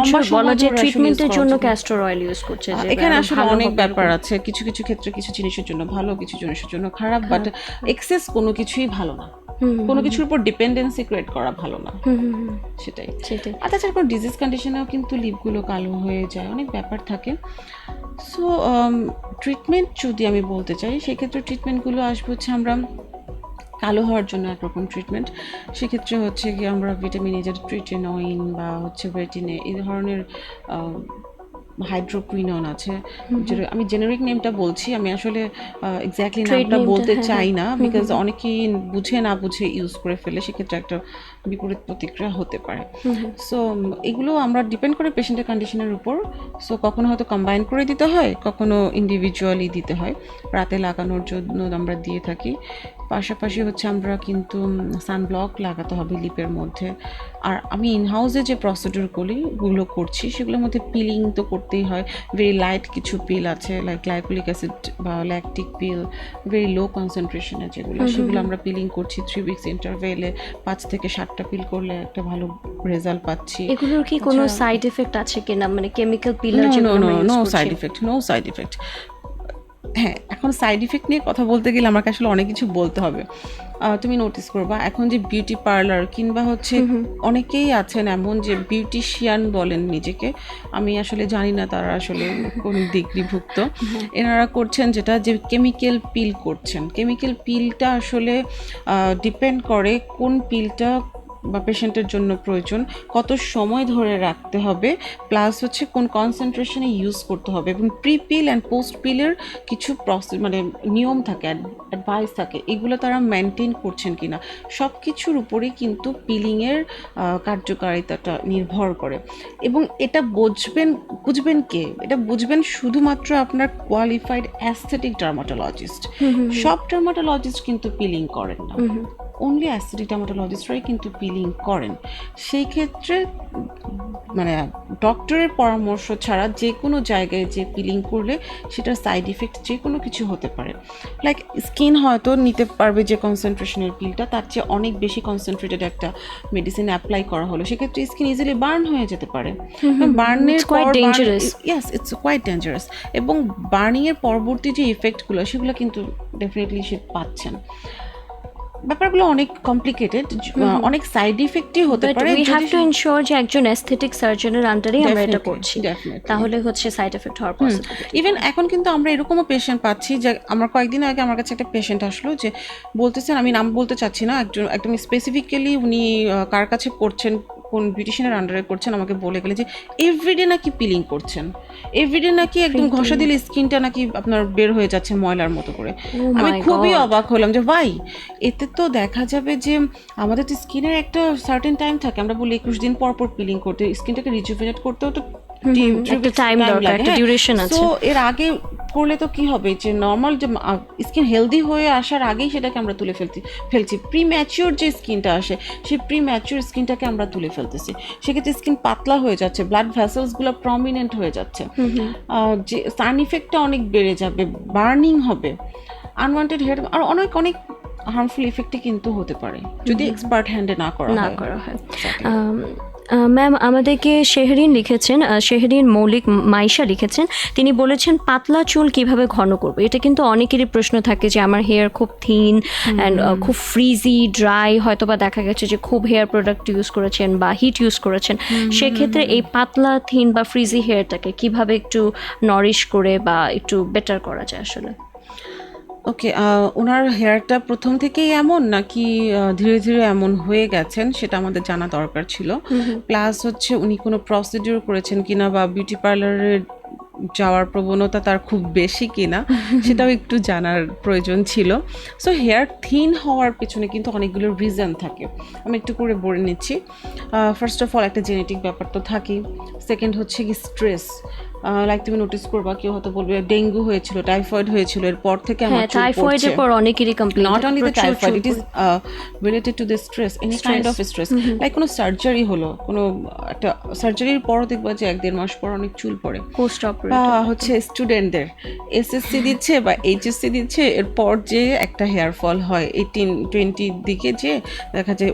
যে ট্রিটমেন্টের জন্য ক্যাস্টর অয়েল ইউজ করছে। এখানে আসলে অনেক ব্যাপার আছে, কিছু কিছু ক্ষেত্রে কিছু জিনিসের জন্য ভালো, কিছু জিনিসের জন্য খারাপ, বাট এক্সেস কোনো কিছুই ভালো না, কোনো কিছুর উপর ডিপেন্ডেন্সি ক্রিয়েট করা ভালো না, সেটাই। আর তাছাড়া কোনো ডিজিজ কন্ডিশনেও কিন্তু লিপগুলো কালো হয়ে যায়, অনেক ব্যাপার থাকে। সো ট্রিটমেন্ট যদি আমি বলতে চাই, সেক্ষেত্রে ট্রিটমেন্টগুলো আসবে হচ্ছে আমরা কালো হওয়ার জন্য একরকম ট্রিটমেন্ট, সেক্ষেত্রে হচ্ছে কি আমরা ভিটামিন এ, যেটা ট্রিটেনয়েন বা হচ্ছে রেটিনে, এই ধরনের হাইড্রোকুইনন আছে, যেটা আমি জেনারিক নেমটা বলছি, আমি আসলে এক্স্যাক্টলি নামটা বলতে চাই না, বিকজ অনেকেই বুঝে না বুঝে ইউজ করে ফেলে, সেক্ষেত্রে একটা বিপরীত প্রতিক্রিয়া হতে পারে। সো এগুলো আমরা ডিপেন্ড করে পেশেন্টের কন্ডিশনের উপর। সো কখনো হয়তো কম্বাইন করে দিতে হয়, কখনো ইন্ডিভিজুয়ালি দিতে হয়, রাতে লাগানোর জন্য আমরা দিয়ে থাকি। পাশাপাশি হচ্ছে আমরা কিন্তু সানব্লক লাগাতে হবে লিপের মধ্যে। আর আমি ইনহাউসে যে প্রসিডিউরগুলো করছি, সেগুলোর মধ্যে পিলিং তো করতেই হয়। ভেরি লাইট কিছু পিল আছে, লাইক গ্লাইকোলিক অ্যাসিড বা ল্যাকটিক পিল, ভেরি লো কনসেন্ট্রেশনে যেগুলো, সেগুলো আমরা পিলিং করছি 3 উইকস ইন্টারভেলে। 5 থেকে 7টা পিল করলে একটা ভালো রেজাল্ট পাচ্ছি। এগুলোর কি কোনো সাইড এফেক্ট আছে কিনা, মানে কেমিক্যাল পিলার যেগুলো আমরা ইউজ করছি? No side effect. হ্যাঁ, এখন সাইড ইফেক্ট নিয়ে কথা বলতে গেলে আমাকে আসলে অনেক কিছু বলতে হবে। তুমি নোটিস করবা এখন যে বিউটি পার্লার কিংবা হচ্ছে অনেকেই আছেন এমন যে বিউটিশিয়ান বলেন নিজেকে, আমি আসলে জানি না তারা আসলে কোন ডিগ্রিভুক্ত, এনারা করছেন যেটা যে কেমিক্যাল পিল করছেন। কেমিক্যাল পিলটা আসলে ডিপেন্ড করে কোন পিলটা বা পেশেন্টের জন্য প্রয়োজন, কত সময় ধরে রাখতে হবে, প্লাস হচ্ছে কোন কনসেন্ট্রেশনে ইউজ করতে হবে, এবং প্রি পিল অ্যান্ড পোস্ট পিলের কিছু মানে নিয়ম থাকে, অ্যাডভাইস থাকে, এগুলো তারা মেনটেন করছেন কিনা, সব কিছুর উপরেই কিন্তু পিলিংয়ের কার্যকারিতাটা নির্ভর করে। এবং এটা বুঝবেন কে? এটা বুঝবেন শুধুমাত্র আপনার কোয়ালিফাইড অ্যাস্থেটিক ডার্মাটোলজিস্ট। সব ডার্মাটোলজিস্ট কিন্তু পিলিং করেন না, অনলি অ্যাস্থেটিক ডার্মাটোলজিস্টরাই কিন্তু পিলিং করেন। সেই ক্ষেত্রে মানে ডক্টরের পরামর্শ ছাড়া যে কোনো জায়গায় যে পিলিং করলে সেটার সাইড ইফেক্ট যে কোনো কিছু হতে পারে। লাইক স্কিন হয়তো নিতে পারবে যে কনসেন্ট্রেশনের পিলটা, তার চেয়ে অনেক বেশি কনসেন্ট্রেটেড একটা মেডিসিন অ্যাপ্লাই করা হলো, সেক্ষেত্রে স্কিন ইজিলি বার্ন হয়ে যেতে পারে। বার্নের ইটস কোয়াইট ডেঞ্জারাস। এবং বার্নিংয়ের পরবর্তী যে ইফেক্টগুলো, সেগুলো কিন্তু ডেফিনেটলি সে পাচ্ছেন। ব্যাপারগুলো অনেক কমপ্লিকেটেড, অনেক সাইড ইফেক্টই হতে পারে। উই হ্যাভ টু এনশিওর যে একজন অ্যাস্থেটিক সার্জনের আন্ডারেই আমরা এটা করছি, তাহলে হচ্ছে সাইড এফেক্ট হওয়ার পসিবিলিটি। ইভেন এখন কিন্তু আমরা এরকমও পেশেন্ট পাচ্ছি যে, আমার কয়েকদিন আগে আমার কাছে একটা পেশেন্ট আসলো যে বলতেছেন, আমি নাম বলতে চাচ্ছি না, একদম স্পেসিফিক্যালি উনি কার কাছে করছেন, কোন বিউটিশিয়ানের আন্ডারে করছেন, আমাকে বলে গেলে যে এভরিডে নাকি পিলিং করছেন, এভরিডে নাকি একদম ঘষা দিলে স্কিনটা নাকি আপনার বের হয়ে যাচ্ছে ময়লার মতো করে। আমি খুবই অবাক হলাম যে ভাই, এতে তো দেখা যাবে যে আমাদের তো স্কিনের একটা সার্টেন টাইম থাকে, আমরা বলি 21 দিন পর পর পিলিং করতে, স্কিনটাকে রিজুভেনেট করতেও তো টাইম লাগে, ডিউরেশন আছে। তো এর আগে করলে তো কি হবে যে নর্মাল যে স্কিন হেলদি হয়ে আসার আগেই সেটাকে আমরা তুলে ফেলছি, প্রি ম্যাচিওর যে স্কিনটা আসে, সেই প্রি ম্যাচিওর স্কিনটাকে আমরা তুলে ফেলতেছি, সেক্ষেত্রে স্কিন পাতলা হয়ে যাচ্ছে, ব্লাড ভেসেলসগুলো প্রমিনেন্ট হয়ে যাচ্ছে, যে সান ইফেক্টটা অনেক বেড়ে যাবে, বার্নিং হবে, আনওয়ান্টেড হেয়ার, আর অনেক অনেক হার্মফুল ইফেক্টই কিন্তু হতে পারে যদি এক্সপার্ট হ্যান্ডে না করা হয়। ম্যাম, আমাদেরকে শেহরিন লিখেছেন, শেহরিন মৌলিক মাইশা লিখেছেন, তিনি বলেছেন পাতলা চুল কিভাবে ঘন করবো। এটা কিন্তু অনেকেরই প্রশ্ন থাকে যে আমার হেয়ার খুব থিন অ্যান্ড খুব ফ্রিজি, ড্রাই, হয়তো বা দেখা গেছে যে খুব হেয়ার প্রোডাক্ট ইউজ করেছেন বা হিট ইউজ করেছেন, সেক্ষেত্রে এই পাতলা থিন বা ফ্রিজি হেয়ারটাকে কিভাবে একটু নরিশ করে বা একটু বেটার করা যায় আসলে? ওকে, ওনার হেয়ারটা প্রথম থেকেই এমন নাকি ধীরে ধীরে এমন হয়ে গেছেন, সেটা আমাদের জানা দরকার ছিল। প্লাস হচ্ছে উনি কোনো প্রসিডিউর করেছেন কিনা বা বিউটি পার্লারের যাওয়ার প্রবণতা তার খুব বেশি কিনা সেটাও একটু জানার প্রয়োজন ছিল। সো হেয়ার থিন হওয়ার পেছনে কিন্তু অনেকগুলো রিজন থাকে, আমি একটু করে বলে নিচ্ছি। ফার্স্ট অফ অল একটা জেনেটিক ব্যাপার তো থাকেই। সেকেন্ড হচ্ছে কি স্ট্রেস, লাইক তুমি নোটিস করবা কেউ হয়তো বলবে ডেঙ্গু হয়েছিল, টাইফয়েড হয়েছিল, এরপর থেকে আমার চুল টাইফয়েডের পর অনেকেরই complain, not only the typhoid, it is related to the stress, any kind of stress. Like কোনো সার্জারি হলো, কোনো একটা সার্জারির পরও দেখবা যে 1-1.5 মাস পর অনেক চুল পড়ে। পোস্ট বা অপারেটিভ হচ্ছে স্টুডেন্টদের এসএসসি দিচ্ছে বা এইচএসসি দিচ্ছে, এরপর যে একটা হেয়ার ফল হয় 18-20 দিকে, যে দেখা যায়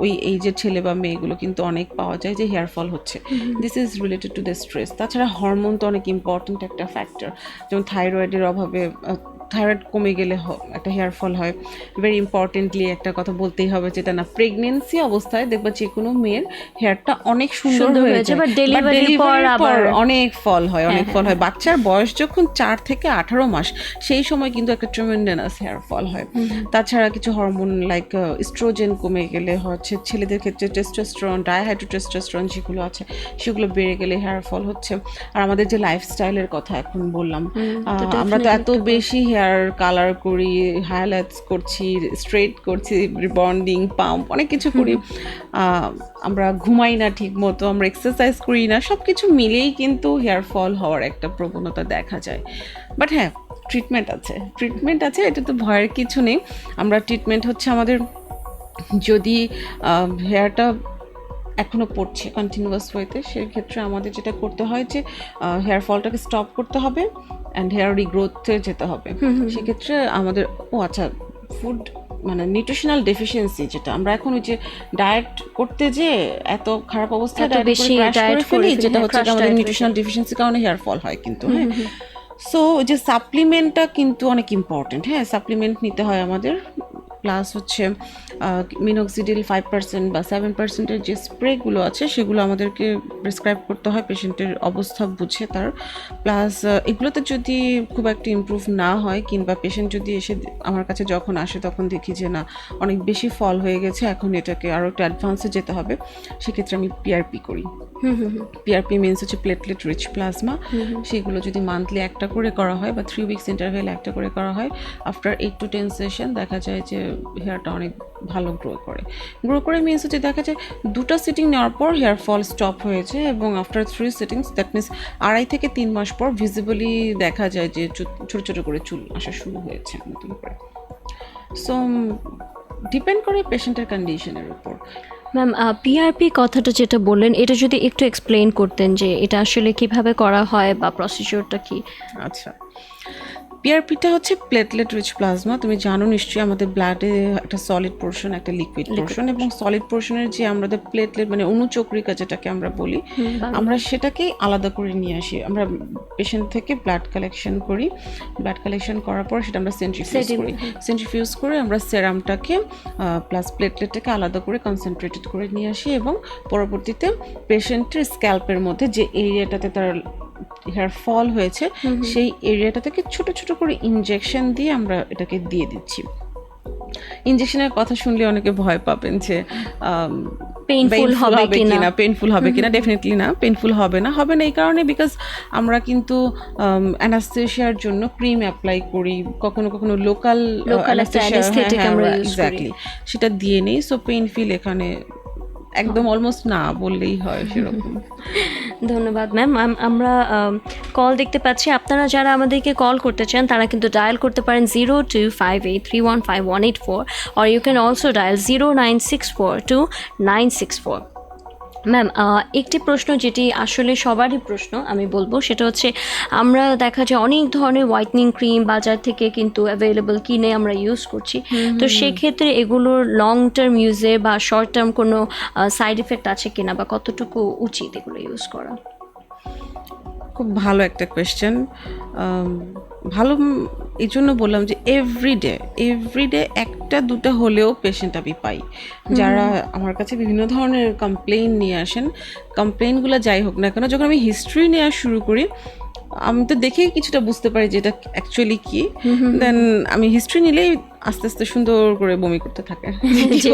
ওই এইজের ছেলে বা মেয়েগুলো কিন্তু অনেক পাওয়া যায় যে হেয়ার ফল হচ্ছে। This is related to the stress. তাছাড়া হরমোন তো অনেক ইম্পর্ট্যান্ট একটা ফ্যাক্টর, যেমন থাইরয়েডের অভাবে থাইরয়েড কমে গেলে একটা হেয়ার ফল হয়। ভেরি ইম্পর্টেন্টলি একটা কথা বলতেই হবে, যেটা না প্রেগনেন্সি অবস্থায় দেখবা যে কোনো মেয়ের হেয়ারটা অনেক সুন্দর হয়ে যায়, বাট ডেলিভারির পর আবার অনেক ফল হয়, অনেক ফল হয়। বাচ্চার বয়স যখন 4 থেকে 18 মাস, সেই সময় কিন্তু একটা ট্রেমেন্ডাস হেয়ার ফল হয়। তাছাড়া কিছু হরমোন লাইক ইস্ট্রোজেন কমে গেলে হচ্ছে, ছেলেদের ক্ষেত্রে টেস্টোস্টেরন, ডাইহাইড্রোটেস্টোস্টেরন যেগুলো আছে সেগুলো বেড়ে গেলে হেয়ার ফল হচ্ছে। আর আমাদের যে লাইফস্টাইলের কথা এখন বললাম, আমরা তো এত বেশি হেয়ার কালার করি, হাইলাইটস করছি, স্ট্রেট করছি, রিবন্ডিং, পাম্প, অনেক কিছু করি, আমরা ঘুমাই না ঠিক মতো, আমরা এক্সারসাইজ করি না, সব কিছু মিলেই কিন্তু হেয়ার ফল হওয়ার একটা প্রবণতা দেখা যায়। বাট হ্যাঁ, ট্রিটমেন্ট আছে, এটা তো ভয়ের কিছু নেই। আমরা ট্রিটমেন্ট হচ্ছে আমাদের, যদি হেয়ারটা এখনও পড়ছে কন্টিনিউয়াস ওয়েতে, সেক্ষেত্রে আমাদের যেটা করতে হয় যে হেয়ার ফলটাকে স্টপ করতে হবে অ্যান্ড হেয়ার রিগ্রোথে যেতে হবে। সেক্ষেত্রে আমাদের আচ্ছা, ফুড মানে নিউট্রিশনাল ডেফিসিয়েন্সি, যেটা আমরা এখন ওই যে ডায়েট করতে যে এত খারাপ অবস্থা বেশি ডায়েট করে ফেলি, যেটা হচ্ছে আমাদের নিউট্রিশনাল ডেফিসিয়েন্সির কারণে হেয়ার ফল হয় কিন্তু। হ্যাঁ, সো যে সাপ্লিমেন্টটা কিন্তু অনেক ইম্পর্টেন্ট। হ্যাঁ, সাপ্লিমেন্ট নিতে হয় আমাদের। প্লাস হচ্ছে মিনোক্সিডিল 5% বা 7%-এর যে স্প্রেগুলো আছে সেগুলো আমাদেরকে প্রেসক্রাইব করতে হয় পেশেন্টের অবস্থা বুঝে তার। প্লাস এগুলোতে যদি খুব একটা ইমপ্রুভ না হয়, কিংবা পেশেন্ট যদি এসে আমার কাছে যখন আসে তখন দেখি যে না অনেক বেশি ফল হয়ে গেছে, এখন এটাকে আরও একটু অ্যাডভান্সে যেতে হবে, সেক্ষেত্রে আমি পিআরপি করি। পিআরপি মিনস হচ্ছে প্লেটলেট রিচ প্লাজমা। সেগুলো যদি মান্থলি একটা করে করা হয় বা 3 উইকস ইন্টারভেল একটা করে করা হয়, আফটার 8 to 10 সেশন দেখা যায় যে হেয়ারটা অনেক ভালো গ্রো করে মিনস হচ্ছে দেখা যায় 2টা সিটিং নেওয়ার পর হেয়ার ফল স্টপ হয়েছে, এবং আফটার 3 সিটিংস দ্যাট মিনস 2.5 থেকে 3 মাস পর ভিজিবলি দেখা যায় যে ছোটো ছোটো করে চুল আসা শুরু হয়েছে নতুন করে। সো ডিপেন্ড করে পেশেন্টের কন্ডিশনের উপর। ম্যাম, পিআরপি কথাটা যেটা বললেন, এটা যদি একটু এক্সপ্লেইন করতেন যে এটা আসলে কিভাবে করা হয় বা প্রসিডিওরটা কি? আচ্ছা, পিআরপিটা হচ্ছে প্লেটলেট রিচ প্লাজমা। তুমি জানো নিশ্চয়ই আমাদের ব্লাডে একটা সলিড পোর্শন, একটা লিকুইড পোর্শন, এবং সলিড পোর্শনের যে আমাদের প্লেটলেট মানে অনুচক্রিকা যেটাকে আমরা বলি, আমরা সেটাকেই আলাদা করে নিয়ে আসি। আমরা পেশেন্ট থেকে ব্লাড কালেকশন করি, ব্লাড কালেকশন করার পর সেটা আমরা সেন্ট্রিফিউজ করে আমরা সেরামটাকে প্লাস প্লেটলেটটাকে আলাদা করে কনসেন্ট্রেটেড করে নিয়ে আসি, এবং পরবর্তীতে পেশেন্টের স্ক্যাল্পের মধ্যে যে এরিয়াটাতে তার হেয়ার ফল হয়েছে সেই এরিয়াটা থেকে ছোট ছোট করে ইনজেকশন দিয়ে আমরা এটাকে দিয়ে দিচ্ছি। ইনজেকশনের কথা শুনলে অনেকে ভয় পাবেন যে পেইনফুল হবে কিনা। ডেফিনেটলি না, পেইনফুল হবে না এই কারণে বিকজ আমরা কিন্তু অ্যানাস্থেশিয়ার জন্য ক্রিম অ্যাপ্লাই করি, কখনো কখনো লোকাল এক্স্যাক্টলি সেটা দিয়ে নেই। সো পেইন ফিল এখানে একদম অলমোস্ট না বললেই হয় সেরকম। ধন্যবাদ ম্যাম। আমরা কল দেখতে পাচ্ছি, আপনারা যারা আমাদেরকে কল করতে চান তারা কিন্তু ডায়াল করতে পারেন 0258315184, or you can also dial 09642964964। Ma'am, একটি প্রশ্ন যেটি আসলে সবারই প্রশ্ন আমি বলবো, সেটা হচ্ছে আমরা দেখা যায় অনেক ধরনের হোয়াইটনিং ক্রিম বাজার থেকে কিন্তু অ্যাভেলেবল কিনে আমরা ইউজ করছি, তো সেক্ষেত্রে এগুলোর লং টার্ম ইউজে বা শর্ট টার্ম কোনো সাইড এফেক্ট আছে কিনা, বা কতটুকু উচিত এগুলো ইউজ করা? খুব ভালো একটা কোয়েশ্চেন। ভালো এই জন্য বললাম যে এভরিডে একটা দুটা হলেও পেশেন্ট আমি পাই যারা আমার কাছে বিভিন্ন ধরনের কমপ্লেইন নিয়ে আসেন। কমপ্লেইনগুলো যাই হোক না কেন, যখন আমি হিস্ট্রি নেওয়া শুরু করি আমি তো দেখেই কিছুটা বুঝতে পারি যে এটা অ্যাকচুয়ালি কি, দেন আমি হিস্ট্রি নিলেই আস্তে আস্তে সুন্দর করে বমি করতে থাকে। যে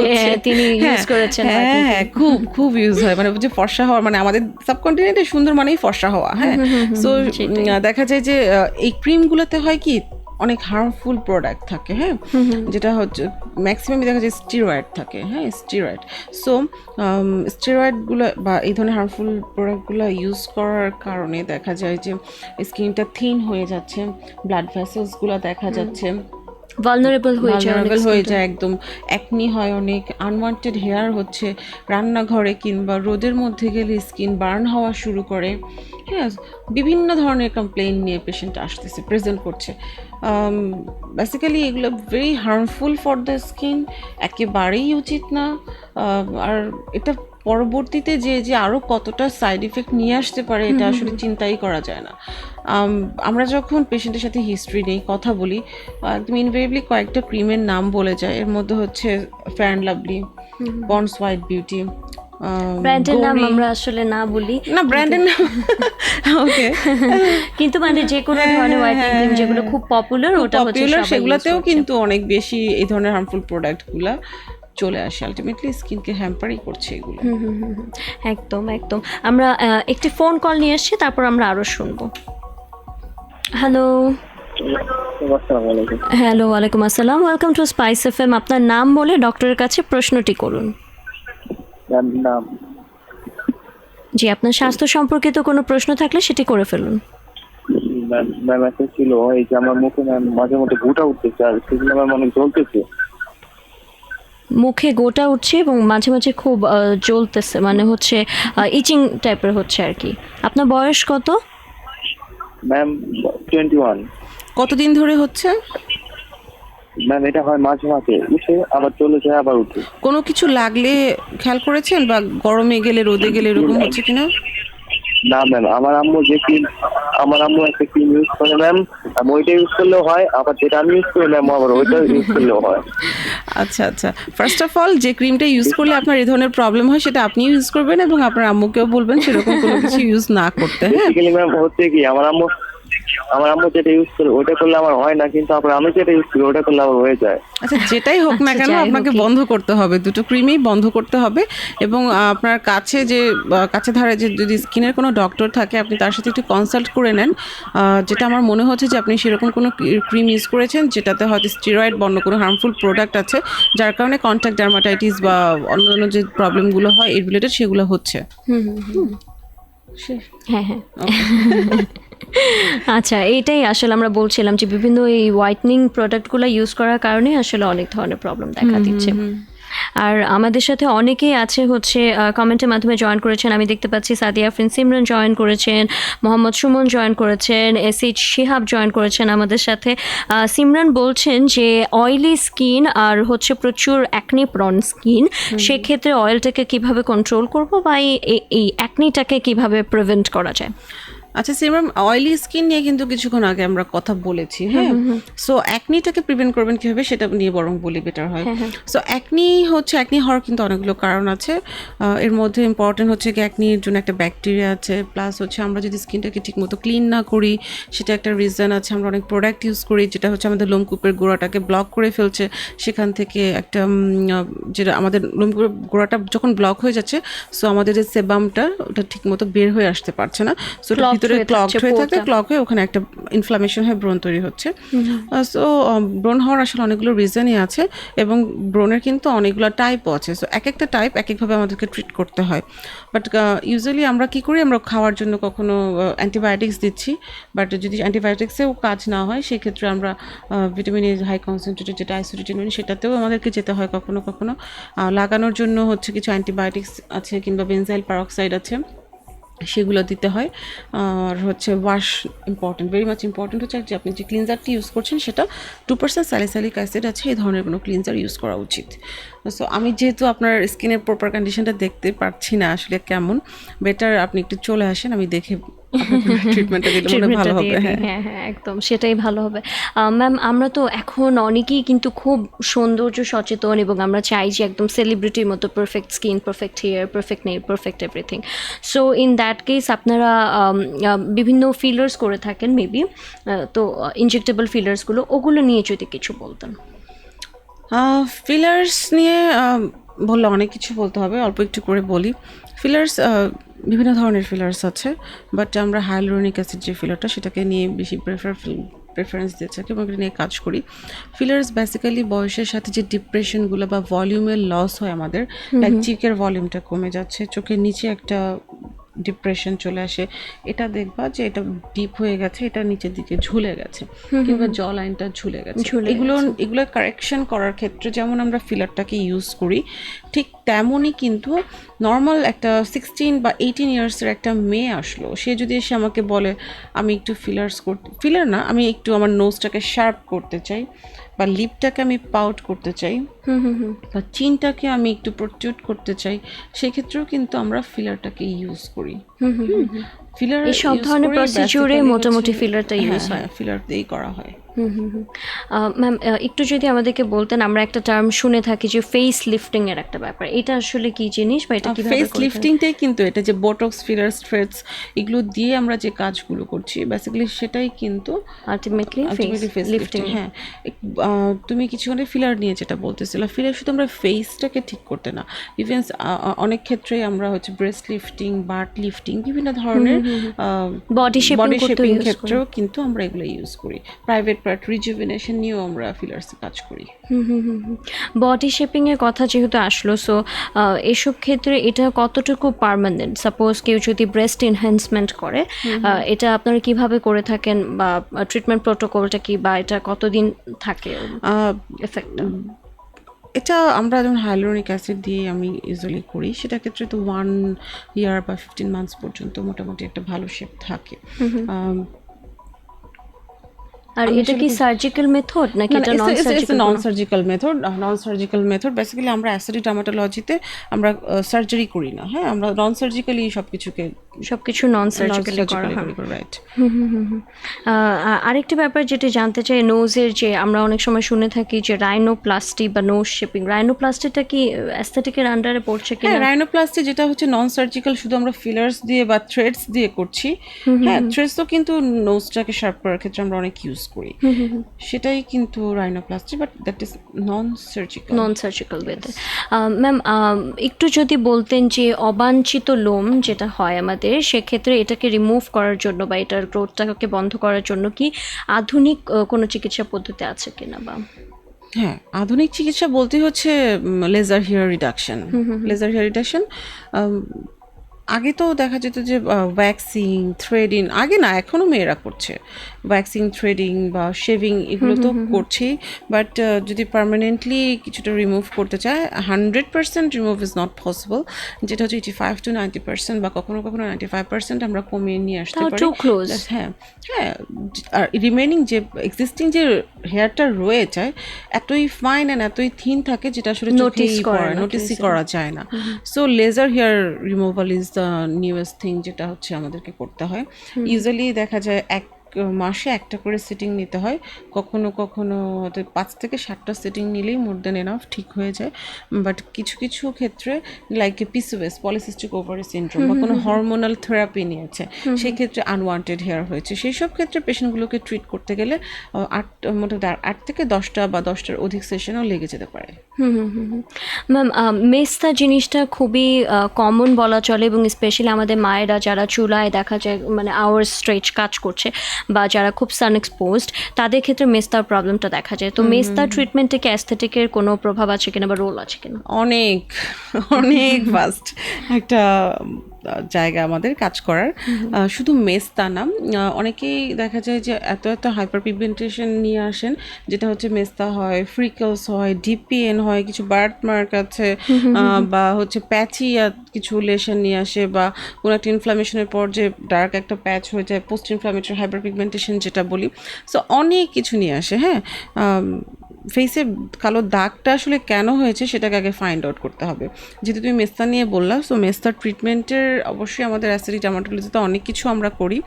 তিনি ইউজ করেছেন হ্যাঁ, খুব খুব ইউজ হয়, মানে যে ফর্সা হওয়ার, মানে আমাদের সাবকন্টিনেন্টে সুন্দর মানেই ফর্সা হওয়া। হ্যাঁ, সো দেখা যায় যে এই ক্রিমগুলোতে হয় কি অনেক হার্মফুল প্রোডাক্ট থাকে। হ্যাঁ, যেটা হচ্ছে ম্যাক্সিমাম দেখা যায় স্টিরয়েড থাকে। হ্যাঁ, স্টিরয়েড। সো স্টিরয়েডগুলো বা এই ধরনের হার্মফুল প্রোডাক্টগুলো ইউজ করার কারণে দেখা যায় যে স্কিনটা থিন হয়ে যাচ্ছে, ব্লাড ভেসেলসগুলো দেখা যাচ্ছে ভালনারেবল হয়ে যায় একদম, অ্যাকনি হয়, অনেক আনওয়ান্টেড হেয়ার হচ্ছে, রান্নাঘরে কিংবা রোদের মধ্যে গেলে স্কিন বার্ন হওয়া শুরু করে। হ্যাঁ, বিভিন্ন ধরনের কমপ্লেইন নিয়ে পেশেন্ট আসতেছে, প্রেজেন্ট করছে। বেসিক্যালি এগুলো very harmful for the skin, একেবারেই উচিত না। আর এটা পরবর্তীতে যে আরও কতটা সাইড ইফেক্ট নিয়ে আসতে পারে এটা আসলে চিন্তাই করা যায় না। আমরা যখন পেশেন্টের সাথে হিস্ট্রি নেই, কথা বলি, একদম ইনভেরিয়েবলি কয়েকটা ক্রিমের নাম বলে যায়। এর মধ্যে হচ্ছে Fair and Lovely, Pond's White Beauty, ব্র্যান্ডের নাম আমরা আসলে না বলি না, ব্র্যান্ডের নাম ওকে, কিন্তু মানে যে কোনো ধরনের হোয়াইটনিং ক্রিম যেগুলো খুব পপুলার, ওটা হচ্ছে সেগুলোতেও কিন্তু অনেক বেশি এই ধরনের হার্মফুল প্রোডাক্টগুলো চলে আসে, আলটিমেটলি স্কিনকে হ্যাম্পারই করছে এগুলো। একদম একদম। আমরা একটি ফোন কল নিয়ে আসছি, তারপর আমরা আরো শুনবো। হ্যালো হ্যালো, ওয়ালাইকুম আসসালাম, ওয়েলকাম টু স্পাইস এফএম। আপনার নাম বলে ডক্টরের কাছে প্রশ্নটি করুন। জি, আপনার স্বাস্থ্য সম্পর্কিত কোনো প্রশ্ন থাকলে সেটি করে ফেলুন। ম্যাম একটা ছিল, এই যে আমার মুখে ম্যাম মাঝে মধ্যে গোটা উঠতেছে, আর সেগুলো ম্যাম অনেক জ্বলতেছে। মুখে গোটা উঠছে এবং মাঝে মাঝে খুব জ্বলতেছে, মানে হচ্ছে ইচিং টাইপের হচ্ছে আর কি। আপনার বয়স কত? ম্যাম 21। কতদিন ধরে হচ্ছে? ম্যাম এটা হয় মাঝে মাঝে, উঠে আবার চলে যায়, আবার উঠে। কোনো কিছু লাগলে খেয়াল করেছেন, বা গরমে গেলে রোদে গেলে এরকম হচ্ছে কিনা? না ম্যাম, আমার আম্মু একটা ক্রিম ইউজ করে ম্যাম, ওইটা ইউজ করলেও হয়, আবার যেটা আমি ইউজ করি ম্যাম আবার ওইটা ইউজ করলেও হয়। আচ্ছা আচ্ছা, ফার্স্ট অফ অল যে ক্রিমটা ইউজ করলে আপনার এই ধরনের প্রবলেম হয় সেটা আপনি ইউজ করবেন এবং আপনার আম্মুকেও বলবেন সেরকম কোনো কিছু ইউজ না করতে। হ্যাঁ, ম্যাম হচ্ছে কি আমার আম্মু যেটা ইউজ করে ওটা করলে আমার হয় না, কিন্তু আবার আমি যেটা ইউজ করি ওটা করলে আবার হয়ে যায়। আচ্ছা, যেটাই হোক না কেন আপনাকে বন্ধ করতে হবে, দুটো ক্রিমই বন্ধ করতে হবে। এবং আপনার কাছে কাছে ধারে যে যদি স্কিনের কোনো ডক্টর থাকে আপনি তার সাথে একটু কনসাল্ট করে নেন। যেটা আমার মনে হচ্ছে যে আপনি সেরকম কোনো ক্রিম ইউজ করেছেন যেটাতে হয়তো স্টেরয়েড বা অন্য কোনো হার্মফুল প্রোডাক্ট আছে, যার কারণে কন্ট্যাক্ট ডার্মাটাইটিস বা অন্যান্য যে প্রবলেমগুলো হয় এর রিলেটেড সেগুলো হচ্ছে। হ্যাঁ হ্যাঁ আচ্ছা, এইটাই আসলে আমরা বলছিলাম যে বিভিন্ন এই হোয়াইটনিং প্রোডাক্টগুলো ইউজ করার কারণে আসলে অনেক ধরনের প্রবলেম দেখা দিচ্ছে। আর আমাদের সাথে অনেকেই আছে হচ্ছে কমেন্টের মাধ্যমে জয়েন করেছেন। আমি দেখতে পাচ্ছি সাদিয়া আফরিন সিমরান জয়েন করেছেন, মোহাম্মদ সুমন জয়েন করেছেন, SH শিহাব জয়েন করেছেন আমাদের সাথে। সিমরান বলছেন যে অয়েলি স্কিন আর হচ্ছে প্রচুর অ্যাকনি প্রন স্কিন, সেক্ষেত্রে অয়েলটাকে কিভাবে কন্ট্রোল করব বা এই অ্যাকনিটাকে কিভাবে প্রিভেন্ট করা যায়। আচ্ছা সিমরান, অয়েলি স্কিন নিয়ে কিন্তু কিছুক্ষণ আগে আমরা কথা বলেছি। হ্যাঁ, সো অ্যাকনিটাকে প্রিভেন্ট করবেন কীভাবে সেটা নিয়ে বরং বলি বেটার হয়। সো অ্যাকনি হওয়ার কিন্তু অনেকগুলো কারণ আছে। এর মধ্যে ইম্পর্টেন্ট হচ্ছে কি অ্যাকনির জন্য একটা ব্যাকটেরিয়া আছে, প্লাস হচ্ছে আমরা যদি স্কিনটাকে ঠিকমতো ক্লিন না করি সেটা একটা রিজন আছে। আমরা অনেক প্রোডাক্ট ইউজ করি যেটা হচ্ছে আমাদের লোমকূপের গোড়াটাকে ব্লক করে ফেলছে, সেখান থেকে একটা যেটা আমাদের লোমকূপের গোড়াটা যখন ব্লক হয়ে যাচ্ছে, সো আমাদের যে সেবামটা ওটা ঠিকমতো বের হয়ে আসতে পারছে না, সো ক্লগ হয়ে থাকে, ক্লগ হয়ে ওখানে একটা ইনফ্লামেশন হয়ে ব্রণ তৈরি হচ্ছে। সো ব্রণ হওয়ার আসলে অনেকগুলো রিজনই আছে এবং ব্রণের কিন্তু অনেকগুলো টাইপও আছে। সো এক একটা টাইপ এক একভাবে আমাদেরকে ট্রিট করতে হয়। বাট ইউজুয়ালি আমরা কী করি, আমরা খাওয়ার জন্য কখনো অ্যান্টিবায়োটিক্স দিচ্ছি, বাট যদি অ্যান্টিবায়োটিক্সেও কাজ না হয় সেক্ষেত্রে আমরা ভিটামিন এ হাই কনসেন্ট্রেটেড যেটা আইসোটিনিন সেটাতেও আমাদেরকে যেতে হয় কখনো কখনো। লাগানোর জন্য হচ্ছে কিছু অ্যান্টিবায়োটিক্স আছে কিংবা বেনজাইল পারঅক্সাইড আছে, সেগুলো দিতে হয়। আর হচ্ছে wash important, very much important হচ্ছে যে আপনি যে ক্লিনজারটি ইউজ করছেন সেটা 2% স্যালিসাইলিক অ্যাসিড আছে, এই ধরনের কোনো ক্লিনজার ইউজ করা উচিত। সো আমি যেহেতু আপনার স্কিনের প্রপার কন্ডিশনটা দেখতে পাচ্ছি না আসলে কেমন, বেটার আপনি একটু চলে আসেন, আমি দেখে ট্রিটমেন্টটা দিলে মনে হয় ভালো হবে। হ্যাঁ হ্যাঁ হ্যাঁ একদম সেটাই ভালো হবে। ম্যাম আমরা তো এখন অনেকেই কিন্তু খুব সৌন্দর্য সচেতন এবং আমরা চাই যে একদম সেলিব্রিটির মতো perfect skin, perfect hair, perfect nail, perfect everything. So in that case আপনারা বিভিন্ন ফিলার্স করে থাকেন মেবি, তো ইনজেক্টেবল ফিলার্সগুলো ওগুলো নিয়ে যদি কিছু বলতেন। ফিলার্স নিয়ে বললে অনেক কিছু বলতে হবে, অল্প একটু করে বলি। ফিলার্স বিভিন্ন ধরনের ফিলার্স আছে, বাট আমরা হাইলোরনিক অ্যাসিড যে ফিলারটা সেটাকে নিয়ে বেশি প্রেফারেন্স দিয়ে থাকি এবং এটা নিয়ে কাজ করি। ফিলার্স বেসিক্যালি বয়সের সাথে যে ডিপ্রেশনগুলো বা ভলিউমের লস হয় আমাদের, লাইক চিকের ভলিউমটা কমে যাচ্ছে, চোখের নিচে একটা ডিপ্রেশন চলে আসে, এটা দেখবা যে এটা ডিপ হয়ে গেছে, এটা নিচের দিকে ঝুলে গেছে, কিংবা জ লাইনটা ঝুলে গেছে, এগুলো কারেকশন করার ক্ষেত্রে যেমন আমরা ফিলারটাকে ইউজ করি, ঠিক তেমনই কিন্তু নর্মাল একটা 16 বা 18 ইয়ার্সের একটা মেয়ে আসলো, সে যদি এসে আমাকে বলে আমি একটু ফিলার না, আমি একটু আমার নোজটাকে শার্প করতে চাই, বা লিপটাকে আমি পাউট করতে চাই, বা চিনটাকে আমি একটু প্রোট্রুড করতে চাই, সেক্ষেত্রেও কিন্তু আমরা ফিলারটাকে ইউজ করি। ফিলার এই সব ধরনের প্রসিডিউরে মোটামুটি ফিলারটা ইউজ হয়, ফিলার দিয়েই করা হয়। ম্যাম একটু যদি আমাদেরকে বলতেন, আমরা একটা টার্ম শুনে থাকি যে ফেস লিফটিং এর একটা ব্যাপার, এটা আসলে কি জিনিস বা এটা কিভাবে ফেস লিফটিংটাই কিন্তু এটা যে বোটক্স, ফিলার, স্ট্রেটস এগুলো দিয়ে আমরা যে কাজগুলো করছি বেসিক্যালি সেটাই কিন্তু আলটিমেটলি ফেস লিফটিং। হ্যাঁ, তুমি কিছুক্ষণ ফিলার নিয়ে যেটা বলতেছিল, ফিলার শুধু আমরা ফেসটাকে ঠিক করতে না, ইভেন অনেক ক্ষেত্রেই আমরা হচ্ছে ব্রেস্ট লিফটিং, বাট লিফটিং, বিভিন্ন ধরনের বডি শেপিং ক্ষেত্রেও কিন্তু আমরা এগুলো ইউজ করি। প্রাইভেট পার্ট রিজুভিনেশন নিয়েও আমরা ফিলার্স কাজ করি। বডি শেপিং এর কথা যেহেতু আসলো, সো এসব ক্ষেত্রে এটা কতটুকু পার্মানেন্ট? সাপোজ কেউ যদি ব্রেস্ট এনহ্যান্সমেন্ট করে, এটা আপনারা কিভাবে করে থাকেন, বা ট্রিটমেন্ট প্রোটোকলটা কি, বা এটা কতদিন থাকে এফেক্টটা? এটা আমরা যেমন হাইলোরনিক অ্যাসিড দিয়ে আমি ইউজুয়ালি করি, সেটার ক্ষেত্রে তো 1 ইয়ার বা 15 মান্থস পর্যন্ত মোটামুটি একটা ভালো শেপ থাকে। আর এটা কি সার্জিক্যাল মেথড নাকি এটা নন সার্জিক্যাল মেথড? বেসিক্যালি আমরা অ্যাসিড ডার্মাটোলজিতে আমরা সার্জারি করি না, হ্যাঁ, আমরা নন সার্জিক্যালি সবকিছু নন সার্জিক্যালি করা হয়। রাইট। আরেকটা ব্যাপার যেটা জানতে চাই, নোজের যে আমরা অনেক সময় শুনে থাকি যে রাইনোপ্লাস্টি বা নোজ শেপিং, রাইনোপ্লাস্টিটা কি অ্যাস্থেটিকের আন্ডারে পড়ছে কি? হ্যাঁ, রাইনোপ্লাস্টি যেটা হচ্ছে নন সার্জিক্যাল, শুধু আমরা ফিলার্স দিয়ে বা থ্রেডস দিয়ে করছি। হ্যাঁ, থ্রেডস তো কিন্তু নোজটাকে শার্প করার ক্ষেত্রে আমরা অনেক ইউজ করি, সেটাই কিন্তু rhinoplasty, but that is non surgical ওয়েতে। ম্যাম একটু যদি বলতেন যে অবাঞ্ছিত লোম যেটা হয় আমাদের, সেক্ষেত্রে এটাকে রিমুভ করার জন্য বা এটার গ্রোথটাকে বন্ধ করার জন্য কি আধুনিক কোনো চিকিৎসা পদ্ধতি আছে কিনা? বা হ্যাঁ, আধুনিক চিকিৎসা বলতে হচ্ছে লেজার হেয়ার রিডাকশন। আগে তো দেখা যেত যে ওয়্যাক্সিং, থ্রেডিং, আগে না, এখনও মেয়েরা করছে ওয়্যাক্সিং, থ্রেডিং বা শেভিং, এগুলো তো করছেই, বাট যদি পার্মানেন্টলি কিছুটা রিমুভ করতে চায়, 100% রিমুভ ইজ নট পসিবল, যেটা হচ্ছে 85 to 90% বা কখনো কখনো 95% আমরা কমিয়ে নিয়ে আসতে পারি। হ্যাঁ, আর রিমেনিং যে এক্সিস্টিং যে হেয়ারটা রয়ে যায় এতই ফাইন অ্যান্ড এতই থিন থাকে যেটা আসলে নোটিসই করা যায় না। So laser hair removal is the newest thing, যেটা হচ্ছে আমাদেরকে করতে হয়। ইউজুয়ালি দেখা যায় মাসে একটা করে সিটিং নিতে হয়, কখনো কখনো 5 থেকে 7টা সিটিং নিলেই মোর দেন এনাফ, ঠিক হয়ে যায়। বাট কিছু কিছু ক্ষেত্রে like PCOS, polycystic ovary syndrome, বা কোনো হরমোনাল থেরাপি নিয়েছে, সেই ক্ষেত্রে আনওয়ান্টেড হেয়ার হয়েছে, সেই সব ক্ষেত্রে পেশেন্টগুলোকে ট্রিট করতে গেলে মোটামুটি 8 থেকে 10টা বা 10টার অধিক সেশনও লেগে যেতে পারে। ম্যাম মেস্তা জিনিসটা খুবই কমন বলা চলে, এবং স্পেশালি আমাদের মায়েরা যারা চুলায় দেখা যায় মানে আওয়ার্স স্ট্রেচ কাজ করছে, বা যারা খুব সান এক্সপোজড, তাদের ক্ষেত্রে মেস্তার প্রবলেমটা দেখা যায়। তো মেস্তার ট্রিটমেন্টে কি অ্যাস্থেটিকের কোনো প্রভাব আছে কিনা বা রোল আছে কিনা? অনেক ভাস্ট একটা জায়গা আমাদের কাজ করার। শুধু মেস্তা না, অনেকেই দেখা যায় যে এত হাইপার পিগমেন্টেশন নিয়ে আসেন, যেটা হচ্ছে মেস্তা হয়, ফ্রিকলস হয়, ডিপিএন হয়, কিছু বার্থ মার্ক আছে, বা হচ্ছে প্যাচি কিছু লেশন নিয়ে আসে, বা কোনো একটা ইনফ্লামেশনের পর যে ডার্ক একটা প্যাচ হয়ে যায়, পোস্ট ইনফ্লামেটরি হাইপার পিগমেন্টেশন যেটা বলি। সো অনেক কিছু নিয়ে আসে। হ্যাঁ, ফেসে কালো দাগটা আসলে কেন হয়েছে সেটাকে আগে ফাইন্ড আউট করতে হবে। যেহেতু তুমি মেস্তা নিয়ে বললা, সো মেস্তার ট্রিটমেন্টের অবশ্যই আমাদের অ্যাসিডিক ডার্মাটোলজিতে অনেক কিছু আমরা করি।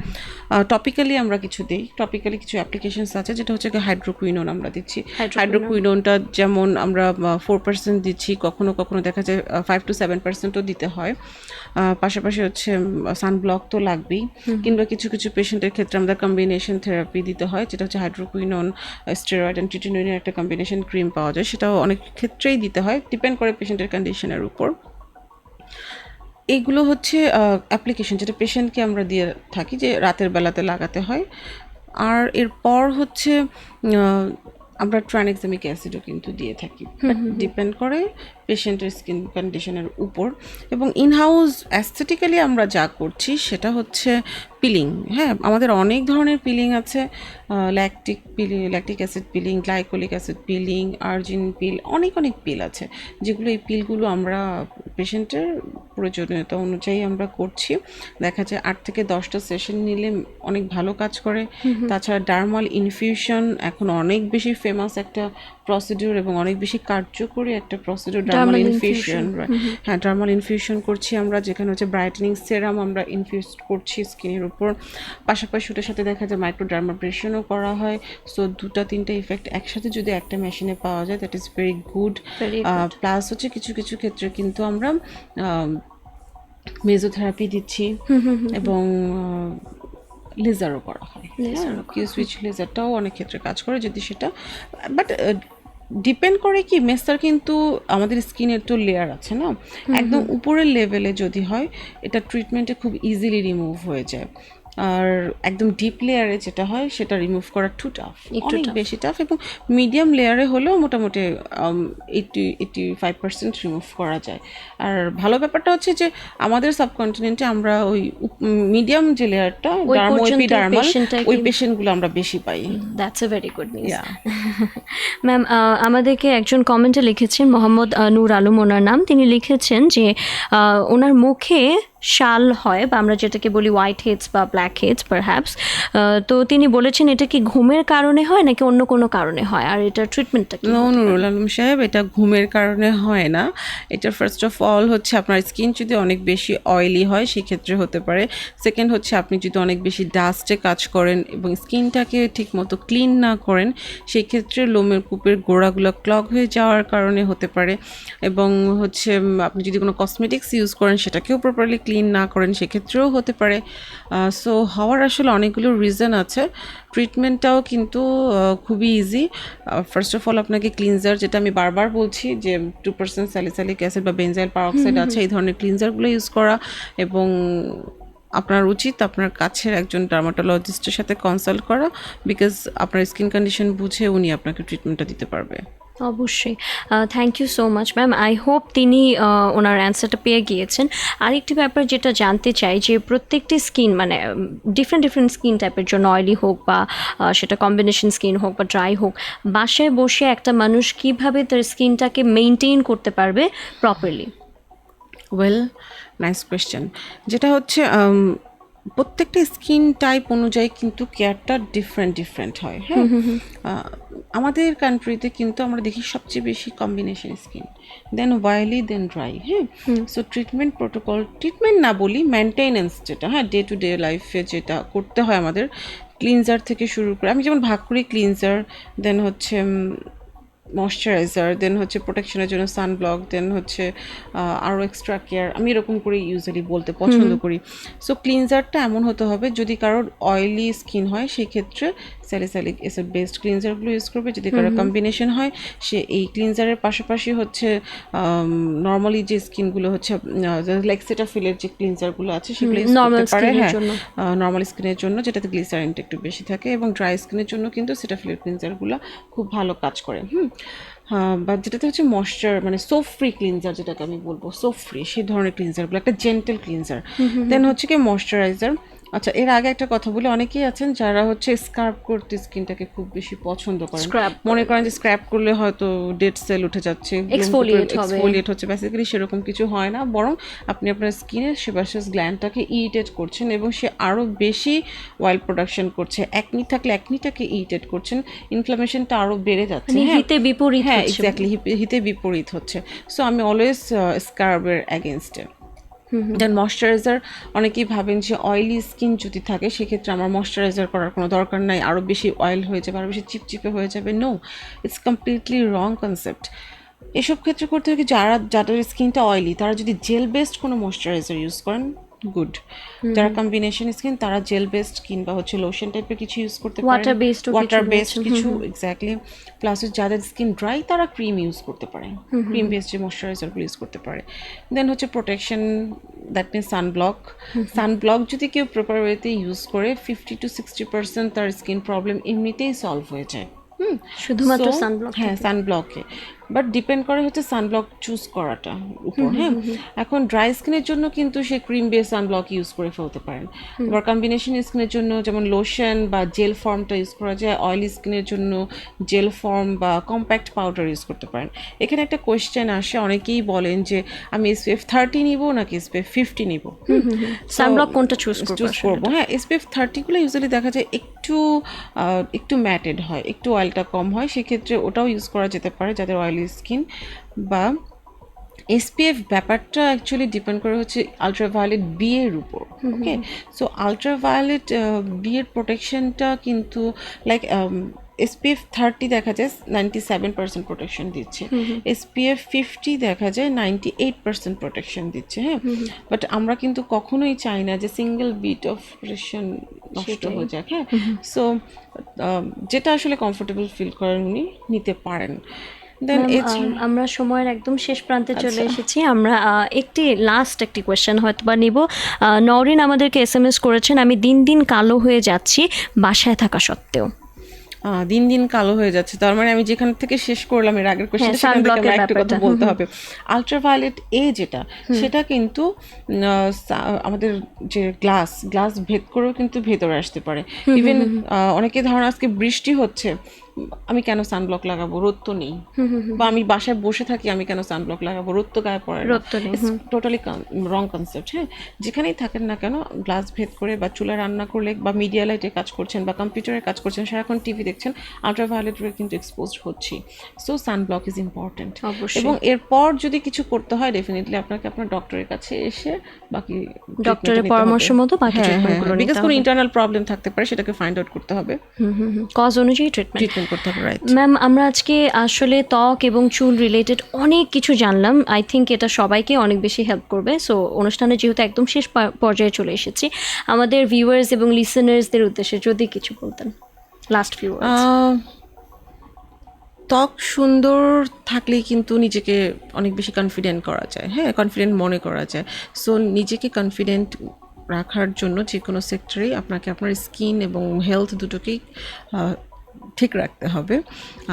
টপিক্যালি আমরা কিছু দিই, টপিক্যালি কিছু অ্যাপ্লিকেশনস আছে, যেটা হচ্ছে হাইড্রোকুইনোন আমরা দিচ্ছি। হাইড্রোকুইনোনটা যেমন আমরা 4% দিচ্ছি, কখনো কখনো দেখা যায় 5 to 7%ও দিতে হয়। পাশাপাশি হচ্ছে সানব্লক তো লাগবেই, কিংবা কিছু কিছু পেশেন্টের ক্ষেত্রে আমরা কম্বিনেশন থেরাপি দিতে হয়, যেটা হচ্ছে হাইড্রোকুইনোন, স্টেরয়েড অ্যান্ড ট্রিটিনোইনের একটা কম্বিনেশন ক্রিম পাওয়া যায়, সেটাও অনেক ক্ষেত্রেই দিতে হয়, ডিপেন্ড করে পেশেন্টের কন্ডিশনের উপর। এইগুলো হচ্ছে অ্যাপ্লিকেশন যেটা পেশেন্টকে আমরা দিয়ে থাকি যে রাতের বেলাতে লাগাতে হয়। আর এরপর হচ্ছে আমরা ট্রানএক্সামিক অ্যাসিডও কিন্তু দিয়ে থাকি, ডিপেন্ড করে পেশেন্টের স্কিন কন্ডিশনের উপর। এবং ইনহাউস অ্যাস্থেটিক্যালি আমরা যা করছি সেটা হচ্ছে পিলিং। হ্যাঁ, আমাদের অনেক ধরনের পিলিং আছে, lactic acid peeling, glycolic acid peeling, আর্জিন পিল, অনেক অনেক পিল আছে, যেগুলো এই পিলগুলো আমরা পেশেন্টের প্রয়োজনীয়তা অনুযায়ী আমরা করছি। দেখা যায় 8 থেকে 10টা সেশন নিলে অনেক ভালো কাজ করে। তাছাড়া ডার্মাল ইনফিউশন এখন অনেক বেশি ফেমাস একটা প্রসিডিউর এবং অনেক বেশি কার্যকরী একটা প্রসিডিউর, ডার্মাল ইনফিউশন। হ্যাঁ, ডার্মাল ইনফিউশন করছি আমরা, যেখানে হচ্ছে ব্রাইটেনিং সেরাম আমরা ইনফিউজ করছি স্কিনের উপর। পাশাপাশি ওটার সাথে দেখা যায় মাইক্রোডার্মাব্রেশনও করা হয়। সো 2-3টা ইফেক্ট একসাথে যদি একটা মেশিনে পাওয়া যায়, that is very good. Plus হচ্ছে কিছু কিছু ক্ষেত্রে কিন্তু আমরা মেজোথেরাপি দিচ্ছি এবং লেজারও করা হয়। কিউ সুইচ লেজারটাও অনেক ক্ষেত্রে কাজ করে যদি সেটা, বাট ডিপেন্ড করে কি মেস্তার কিন্তু আমাদের স্কিনের তো লেয়ার আছে না, একদম উপরের লেভেলে যদি হয় এটা ট্রিটমেন্টে খুব ইজিলি রিমুভ হয়ে যায়। আর একদম ডিপ লেয়ারে যেটা হয় সেটা রিমুভ করা একটু টাফ, অনেক বেশি টাফ। এবং মিডিয়াম লেয়ারে হলেও মোটামুটি 80-85% রিমুভ করা যায়। আর ভালো ব্যাপারটা হচ্ছে যে আমাদের সাবকন্টিনেন্টে আমরা ওই মিডিয়াম যে লেয়ারটা ডার্মাল, ওই পেশেন্টগুলো আমরা বেশি পাই। That's a very good news. Ma'am, আমাদেরকে একজন কমেন্টে লিখেছেন, মোহাম্মদ নূর আলম ওনার নাম, তিনি লিখেছেন যে ওনার মুখে শাল হয়, বা আমরা যেটাকে বলি হোয়াইট হেডস বা ব্ল্যাক হেডস পারহ্যাপস। তো তিনি বলেছেন এটা কি ঘুমের কারণে হয় নাকি অন্য কোনো কারণে হয়, আর এটা ট্রিটমেন্টটা কি? নুরুল আলম সাহেব, এটা ঘুমের কারণে হয় না। এটা ফার্স্ট অফ অল হচ্ছে আপনার স্কিন যদি অনেক বেশি অয়েলি হয় সেক্ষেত্রে হতে পারে। সেকেন্ড হচ্ছে আপনি যদি অনেক বেশি ডাস্টে কাজ করেন এবং স্কিনটাকে ঠিক মতো ক্লিন না করেন, সেই ক্ষেত্রে লোমের কূপের গোড়াগুলো ক্লগ হয়ে যাওয়ার কারণে হতে পারে। এবং হচ্ছে আপনি যদি কোনো কসমেটিক্স ইউজ করেন সেটাকেও প্রপারলি ক্লিন না করেন সেক্ষেত্রেও হতে পারে। সো হওয়ার আসলে অনেকগুলো রিজন আছে। ট্রিটমেন্টটাও কিন্তু খুবই ইজি। ফার্স্ট অফ অল আপনাকে ক্লিনজার, যেটা আমি বারবার বলছি যে 2% স্যালিসাইলিক অ্যাসিড বা বেনজাইল পারঅক্সাইড আছে, এই ধরনের ক্লিনজারগুলো ইউজ করা। এবং আপনার উচিত আপনার কাছের একজন ডার্মাটোলজিস্টের সাথে কনসাল্ট করা, বিকজ আপনার স্কিন কন্ডিশন বুঝে উনি আপনাকে ট্রিটমেন্টটা দিতে পারবে। অবশ্যই। Thank you so much ma'am. I hope তিনি ওনার অ্যান্সারটা পেয়ে গিয়েছেন। আরেকটি ব্যাপার যেটা জানতে চাই যে প্রত্যেকটি স্কিন মানে ডিফারেন্ট স্কিন টাইপের জন্য, অয়েলি হোক বা সেটা কম্বিনেশন স্কিন হোক বা ড্রাই হোক, বাসায় বসে একটা মানুষ কিভাবে তার স্কিনটাকে মেনটেন করতে পারবে প্রপারলি? Well, nice question. যেটা হচ্ছে প্রত্যেকটা স্কিন টাইপ অনুযায়ী কিন্তু কেয়ারটা ডিফারেন্ট হয়। হ্যাঁ, আমাদের কান্ট্রিতে কিন্তু আমরা দেখি সবচেয়ে বেশি কম্বিনেশন স্কিন, দেন অয়েলি, দেন ড্রাই। হ্যাঁ, সো ট্রিটমেন্ট প্রোটোকল, ট্রিটমেন্ট না বলি, মেনটেনেন্স যেটা, হ্যাঁ, ডে টু ডে লাইফে যেটা করতে হয় আমাদের, ক্লিনজার থেকে শুরু করে, আমি যেমন ভাগ করি ক্লিনজার, দেন হচ্ছে ময়শ্চারাইজার, দেন হচ্ছে প্রোটেকশনের জন্য সানব্লক, দেন হচ্ছে আরও এক্সট্রা কেয়ার, আমি এরকম করে ইউজুয়ালি বলতে পছন্দ করি। সো ক্লিনজারটা এমন হতে হবে, যদি কারোর অয়েলি স্কিন হয় সেই ক্ষেত্রে স্যালিসাইলিক অ্যাসিড বেসড ক্লিনজারগুলো ইউজ করবে। যদি কারোর কম্বিনেশন হয় সে এই ক্লিনজারের পাশাপাশি হচ্ছে নর্মালি যে স্কিনগুলো হচ্ছে লেক্সেটাফিলের যে ক্লিনজারগুলো আছে সেগুলো ইউজ করতে পারে। হ্যাঁ, নর্মাল স্কিনের জন্য যেটাতে গ্লিসারিনটা একটু বেশি থাকে, এবং ড্রাই স্কিনের জন্য কিন্তু সেটাফিলের ক্লিনজারগুলো খুব ভালো কাজ করে। বা যেটাতে হচ্ছে ময়শ্চার মানে সোপ ফ্রি ক্লিনজার, যেটাকে আমি বলবো সোপ ফ্রি, সেই ধরনের ক্লিনজারগুলো একটা জেন্টেল ক্লিনজার। দেন হচ্ছে কি ময়শ্চারাইজার, আচ্ছা, এর আগে একটা কথা বলি, অনেকেই আছেন যারা হচ্ছে স্ক্রাব করতে স্কিনটাকে খুব বেশি পছন্দ করেন, Scrub মনে করেন যে স্ক্র্যাপ করলে হয়তো ডেড সেল উঠে যাচ্ছে, এক্সফোলিয়েট হচ্ছে, বেসিক্যালি সেরকম কিছু হয় না, বরং আপনি আপনার স্কিনের সেবাসিয়াস গ্ল্যান্ডটাকে ইরিটেট করছেন এবং সে আরও বেশি অয়েল প্রোডাকশন করছে। অ্যাকনি থাকলে অ্যাকনিটাকে ইরিটেট করছেন, ইনফ্লামেশনটা আরও বেড়ে যাচ্ছে। মানে হিতে বিপরীত হ্যাঁ, হচ্ছে। এক্স্যাক্টলি, হিতে বিপরীত হচ্ছে। সো আমি অলওয়েজ স্ক্রাবের অ্যাগেনস্টে। দেন ময়শ্চারাইজার, অনেকেই ভাবেন যে অয়েলি স্কিন যদি থাকে সেক্ষেত্রে আমার ময়শ্চারাইজার করার কোনো দরকার নাই, আরও বেশি অয়েল হয়ে যাবে, আরও বেশি চিপচিপে হয়ে যাবে। No, it's completely wrong concept. এসব ক্ষেত্রে করতে হয় কি, যাদের স্কিনটা অয়েলি তারা যদি জেল বেসড কোনো ময়শ্চারাইজার ইউজ করেন, গুড। যারা কম্বিনেশন স্কিন তারা জেল বেসড কিংবা হচ্ছে লোশন টাইপের কিছু ইউজ করতে পারেন, ওয়াটার বেসড কিছু, এক্স্যাক্টলি। প্লাস যাদের স্কিন ড্রাই তারা ক্রিম ইউজ করতে পারেন, ক্রিম বেসড যে ময়শ্চারাইজারগুলো ইউজ করতে পারে। দেন হচ্ছে প্রোটেকশন, দ্যাট মিনস সানব্লক যদি কেউ প্রপার ওয়েতে ইউজ করে 50 to 60% তার স্কিন প্রবলেম এমনিতেই সলভ হয়ে যায়। শুধুমাত্র সানব্লক? হ্যাঁ, সানব্লকে, বাট ডিপেন্ড করে হচ্ছে সানব্লক চুজ করাটা উপর। হ্যাঁ, এখন ড্রাই স্কিনের জন্য কিন্তু সে ক্রিম বেস সানব্লক ইউজ করে ফেলতে পারেন, আবার কম্বিনেশন স্কিনের জন্য যেমন লোশন বা জেল ফর্মটা ইউজ করা যায়, অয়েলি স্কিনের জন্য জেল ফর্ম বা কম্প্যাক্ট পাউডার ইউজ করতে পারেন। এখানে একটা কোয়েশ্চেন আসে, অনেকেই বলেন যে আমি SPF 30 নিব নাকি SPF 50 নিব, সানব্লক কোনটা চুজ করবো। হ্যাঁ, SPF 30 গুলো ইউজুয়ালি দেখা যায় একটু ম্যাটেড হয়, একটু অয়েলটা কম হয়, সেক্ষেত্রে ওটাও ইউজ করা যেতে পারে যাদের অয়েলি স্কিন। বা SPF ব্যাপারটা অ্যাকচুয়ালি ডিপেন্ড করে হচ্ছে আলট্রাভায়োলেট বি এর উপর। ওকে, সো আলট্রাভায়োলেট বি এর প্রোটেকশনটা কিন্তু লাইক SPF 30 দেখা যায় 97% প্রোটেকশন দিচ্ছে, SPF 50 দেখা যায় 98% প্রোটেকশন দিচ্ছে। হ্যাঁ, বাট আমরা কিন্তু কখনোই চাই না যে সিঙ্গেল বিট অফ প্রোটেকশন নষ্ট হয়ে যাক। হ্যাঁ, সো যেটা আসলে কমফোর্টেবল ফিল করেন উনি নিতে পারেন। দেন আমরা সময়ের একদম শেষ প্রান্তে চলে এসেছি। আমরা লাস্ট একটি কোয়েশ্চেন হয়তো বা নিব। নওরিন আমাদেরকে SMS করেছেন, আমি দিন দিন কালো হয়ে যাচ্ছি বাসায় থাকা সত্ত্বেও। দিন দিন কালো হয়ে যাচ্ছে, তার মানে আমি যেখান থেকে শেষ করলাম এর আগের কোয়েশ্চেন একটা কথা বলতে হবে। আলট্রাভায়োলেট এ যেটা, সেটা কিন্তু আমাদের যে গ্লাস ভেদ করেও কিন্তু ভেতরে আসতে পারে। ইভেন অনেকে ধরেন আজকে বৃষ্টি হচ্ছে, আমি কেন সানব্লক লাগাবো, রোদ তো নেই, বা আমি বাসায় বসে থাকি, আমি কেন সানব্লক লাগাবো, রোদ তো গায়ে পড়ে, টোটালি রং কনসেপ্ট। হ্যাঁ, যেখানেই থাকেন না কেন, গ্লাস ভেদ করে বা চুলা রান্না করলে বা মিডিয়া লাইটে কাজ করছেন বা কম্পিউটারে কাজ করছেন, সারাক্ষণ টিভি দেখছেন, আলট্রাভায়োলেট রে কিন্তু এক্সপোজড হচ্ছি। So sunblock is important. এবং এরপর যদি কিছু করতে হয় ডেফিনেটলি আপনাকে আপনার ডক্টরের কাছে এসে বাকি ডক্টরের পরামর্শ মতো বাকি ট্রিটমেন্টগুলো নিতে হবে। বিকজ কোনো ইন্টারনাল প্রবলেম থাকতে পারে, সেটাকে ফাইন্ড আউট করতে হবে, কজ অনুযায়ী ট্রিটমেন্ট করতে হবে। রাইট ম্যাম, আমরা আজকে আসলে ত্বক এবং চুল রিলেটেড অনেক কিছু জানলাম। আই থিঙ্ক এটা সবাইকে অনেক বেশি হেল্প করবে। সো অনুষ্ঠানে যেহেতু একদম শেষ পর্যায়ে চলে এসেছি, আমাদের ভিউয়ার্স এবং লিসেনার্সদের উদ্দেশ্যে যদি কিছু বলতেন, লাস্ট ফিউ ওয়ার্ডস। ত্বক সুন্দর থাকলেই কিন্তু নিজেকে অনেক বেশি কনফিডেন্ট করা যায়। হ্যাঁ, কনফিডেন্ট মনে করা যায়। সো নিজেকে কনফিডেন্ট রাখার জন্য যে কোনো সেক্টরেই আপনাকে আপনার স্কিন এবং হেলথ দুটোকেই ঠিক রাখতে হবে।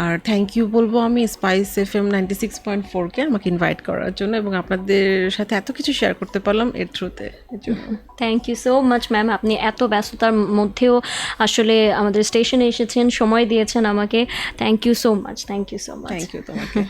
আর থ্যাংক ইউ বলবো আমি স্পাইস FM 96.4-কে আমাকে ইনভাইট করার জন্য, এবং আপনাদের সাথে এত কিছু শেয়ার করতে পারলাম এর থ্রুতে। Thank you so much ma'am, আপনি এত ব্যস্ততার মধ্যেও আসলে আমাদের স্টেশনে এসেছেন, সময় দিয়েছেন আমাকে। Thank you so much, thank you so much. Thank you তোমাকে।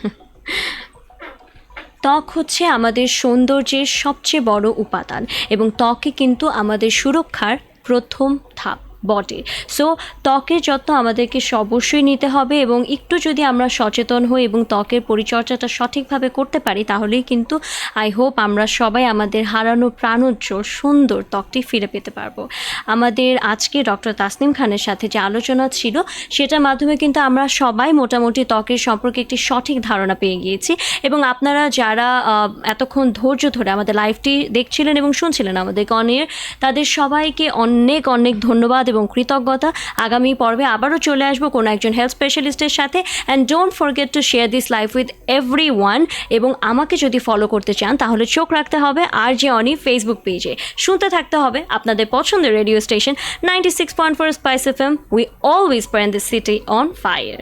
ত্বক হচ্ছে আমাদের সৌন্দর্যের সবচেয়ে বড় উপাদান এবং ত্বকে কিন্তু আমাদের সুরক্ষার প্রথম ধাপ বটে। সো ত্বকের যত্ন আমাদেরকে অবশ্যই নিতে হবে, এবং একটু যদি আমরা সচেতন হই এবং ত্বকের পরিচর্যাটা সঠিকভাবে করতে পারি, তাহলেই কিন্তু আই হোপ আমরা সবাই আমাদের হারানো প্রাণোজ্জ্বল সুন্দর ত্বকটি ফিরে পেতে পারবো। আমাদের আজকে ডক্টর তাসনিম খানের সাথে যে আলোচনা ছিল, সেটার মাধ্যমে কিন্তু আমরা সবাই মোটামুটি ত্বকের সম্পর্কে একটি সঠিক ধারণা পেয়ে গিয়েছি। এবং আপনারা যারা এতক্ষণ ধৈর্য ধরে আমাদের লাইভটি দেখছিলেন এবং শুনছিলেন আমাদের কনের, তাদের সবাইকে অনেক অনেক ধন্যবাদ এবং কৃতজ্ঞতা। আগামী পর্বে আবারও চলে আসবো কোনো একজন হেলথ স্পেশালিস্টের সাথে। And don't forget to share this life with everyone. এবং আমাকে যদি ফলো করতে চান তাহলে চোখ রাখতে হবে RJ অনি ফেসবুক পেজে, শুনতে থাকতে হবে আপনাদের পছন্দের radio station 96.4 spice FM। We always burn this city on fire.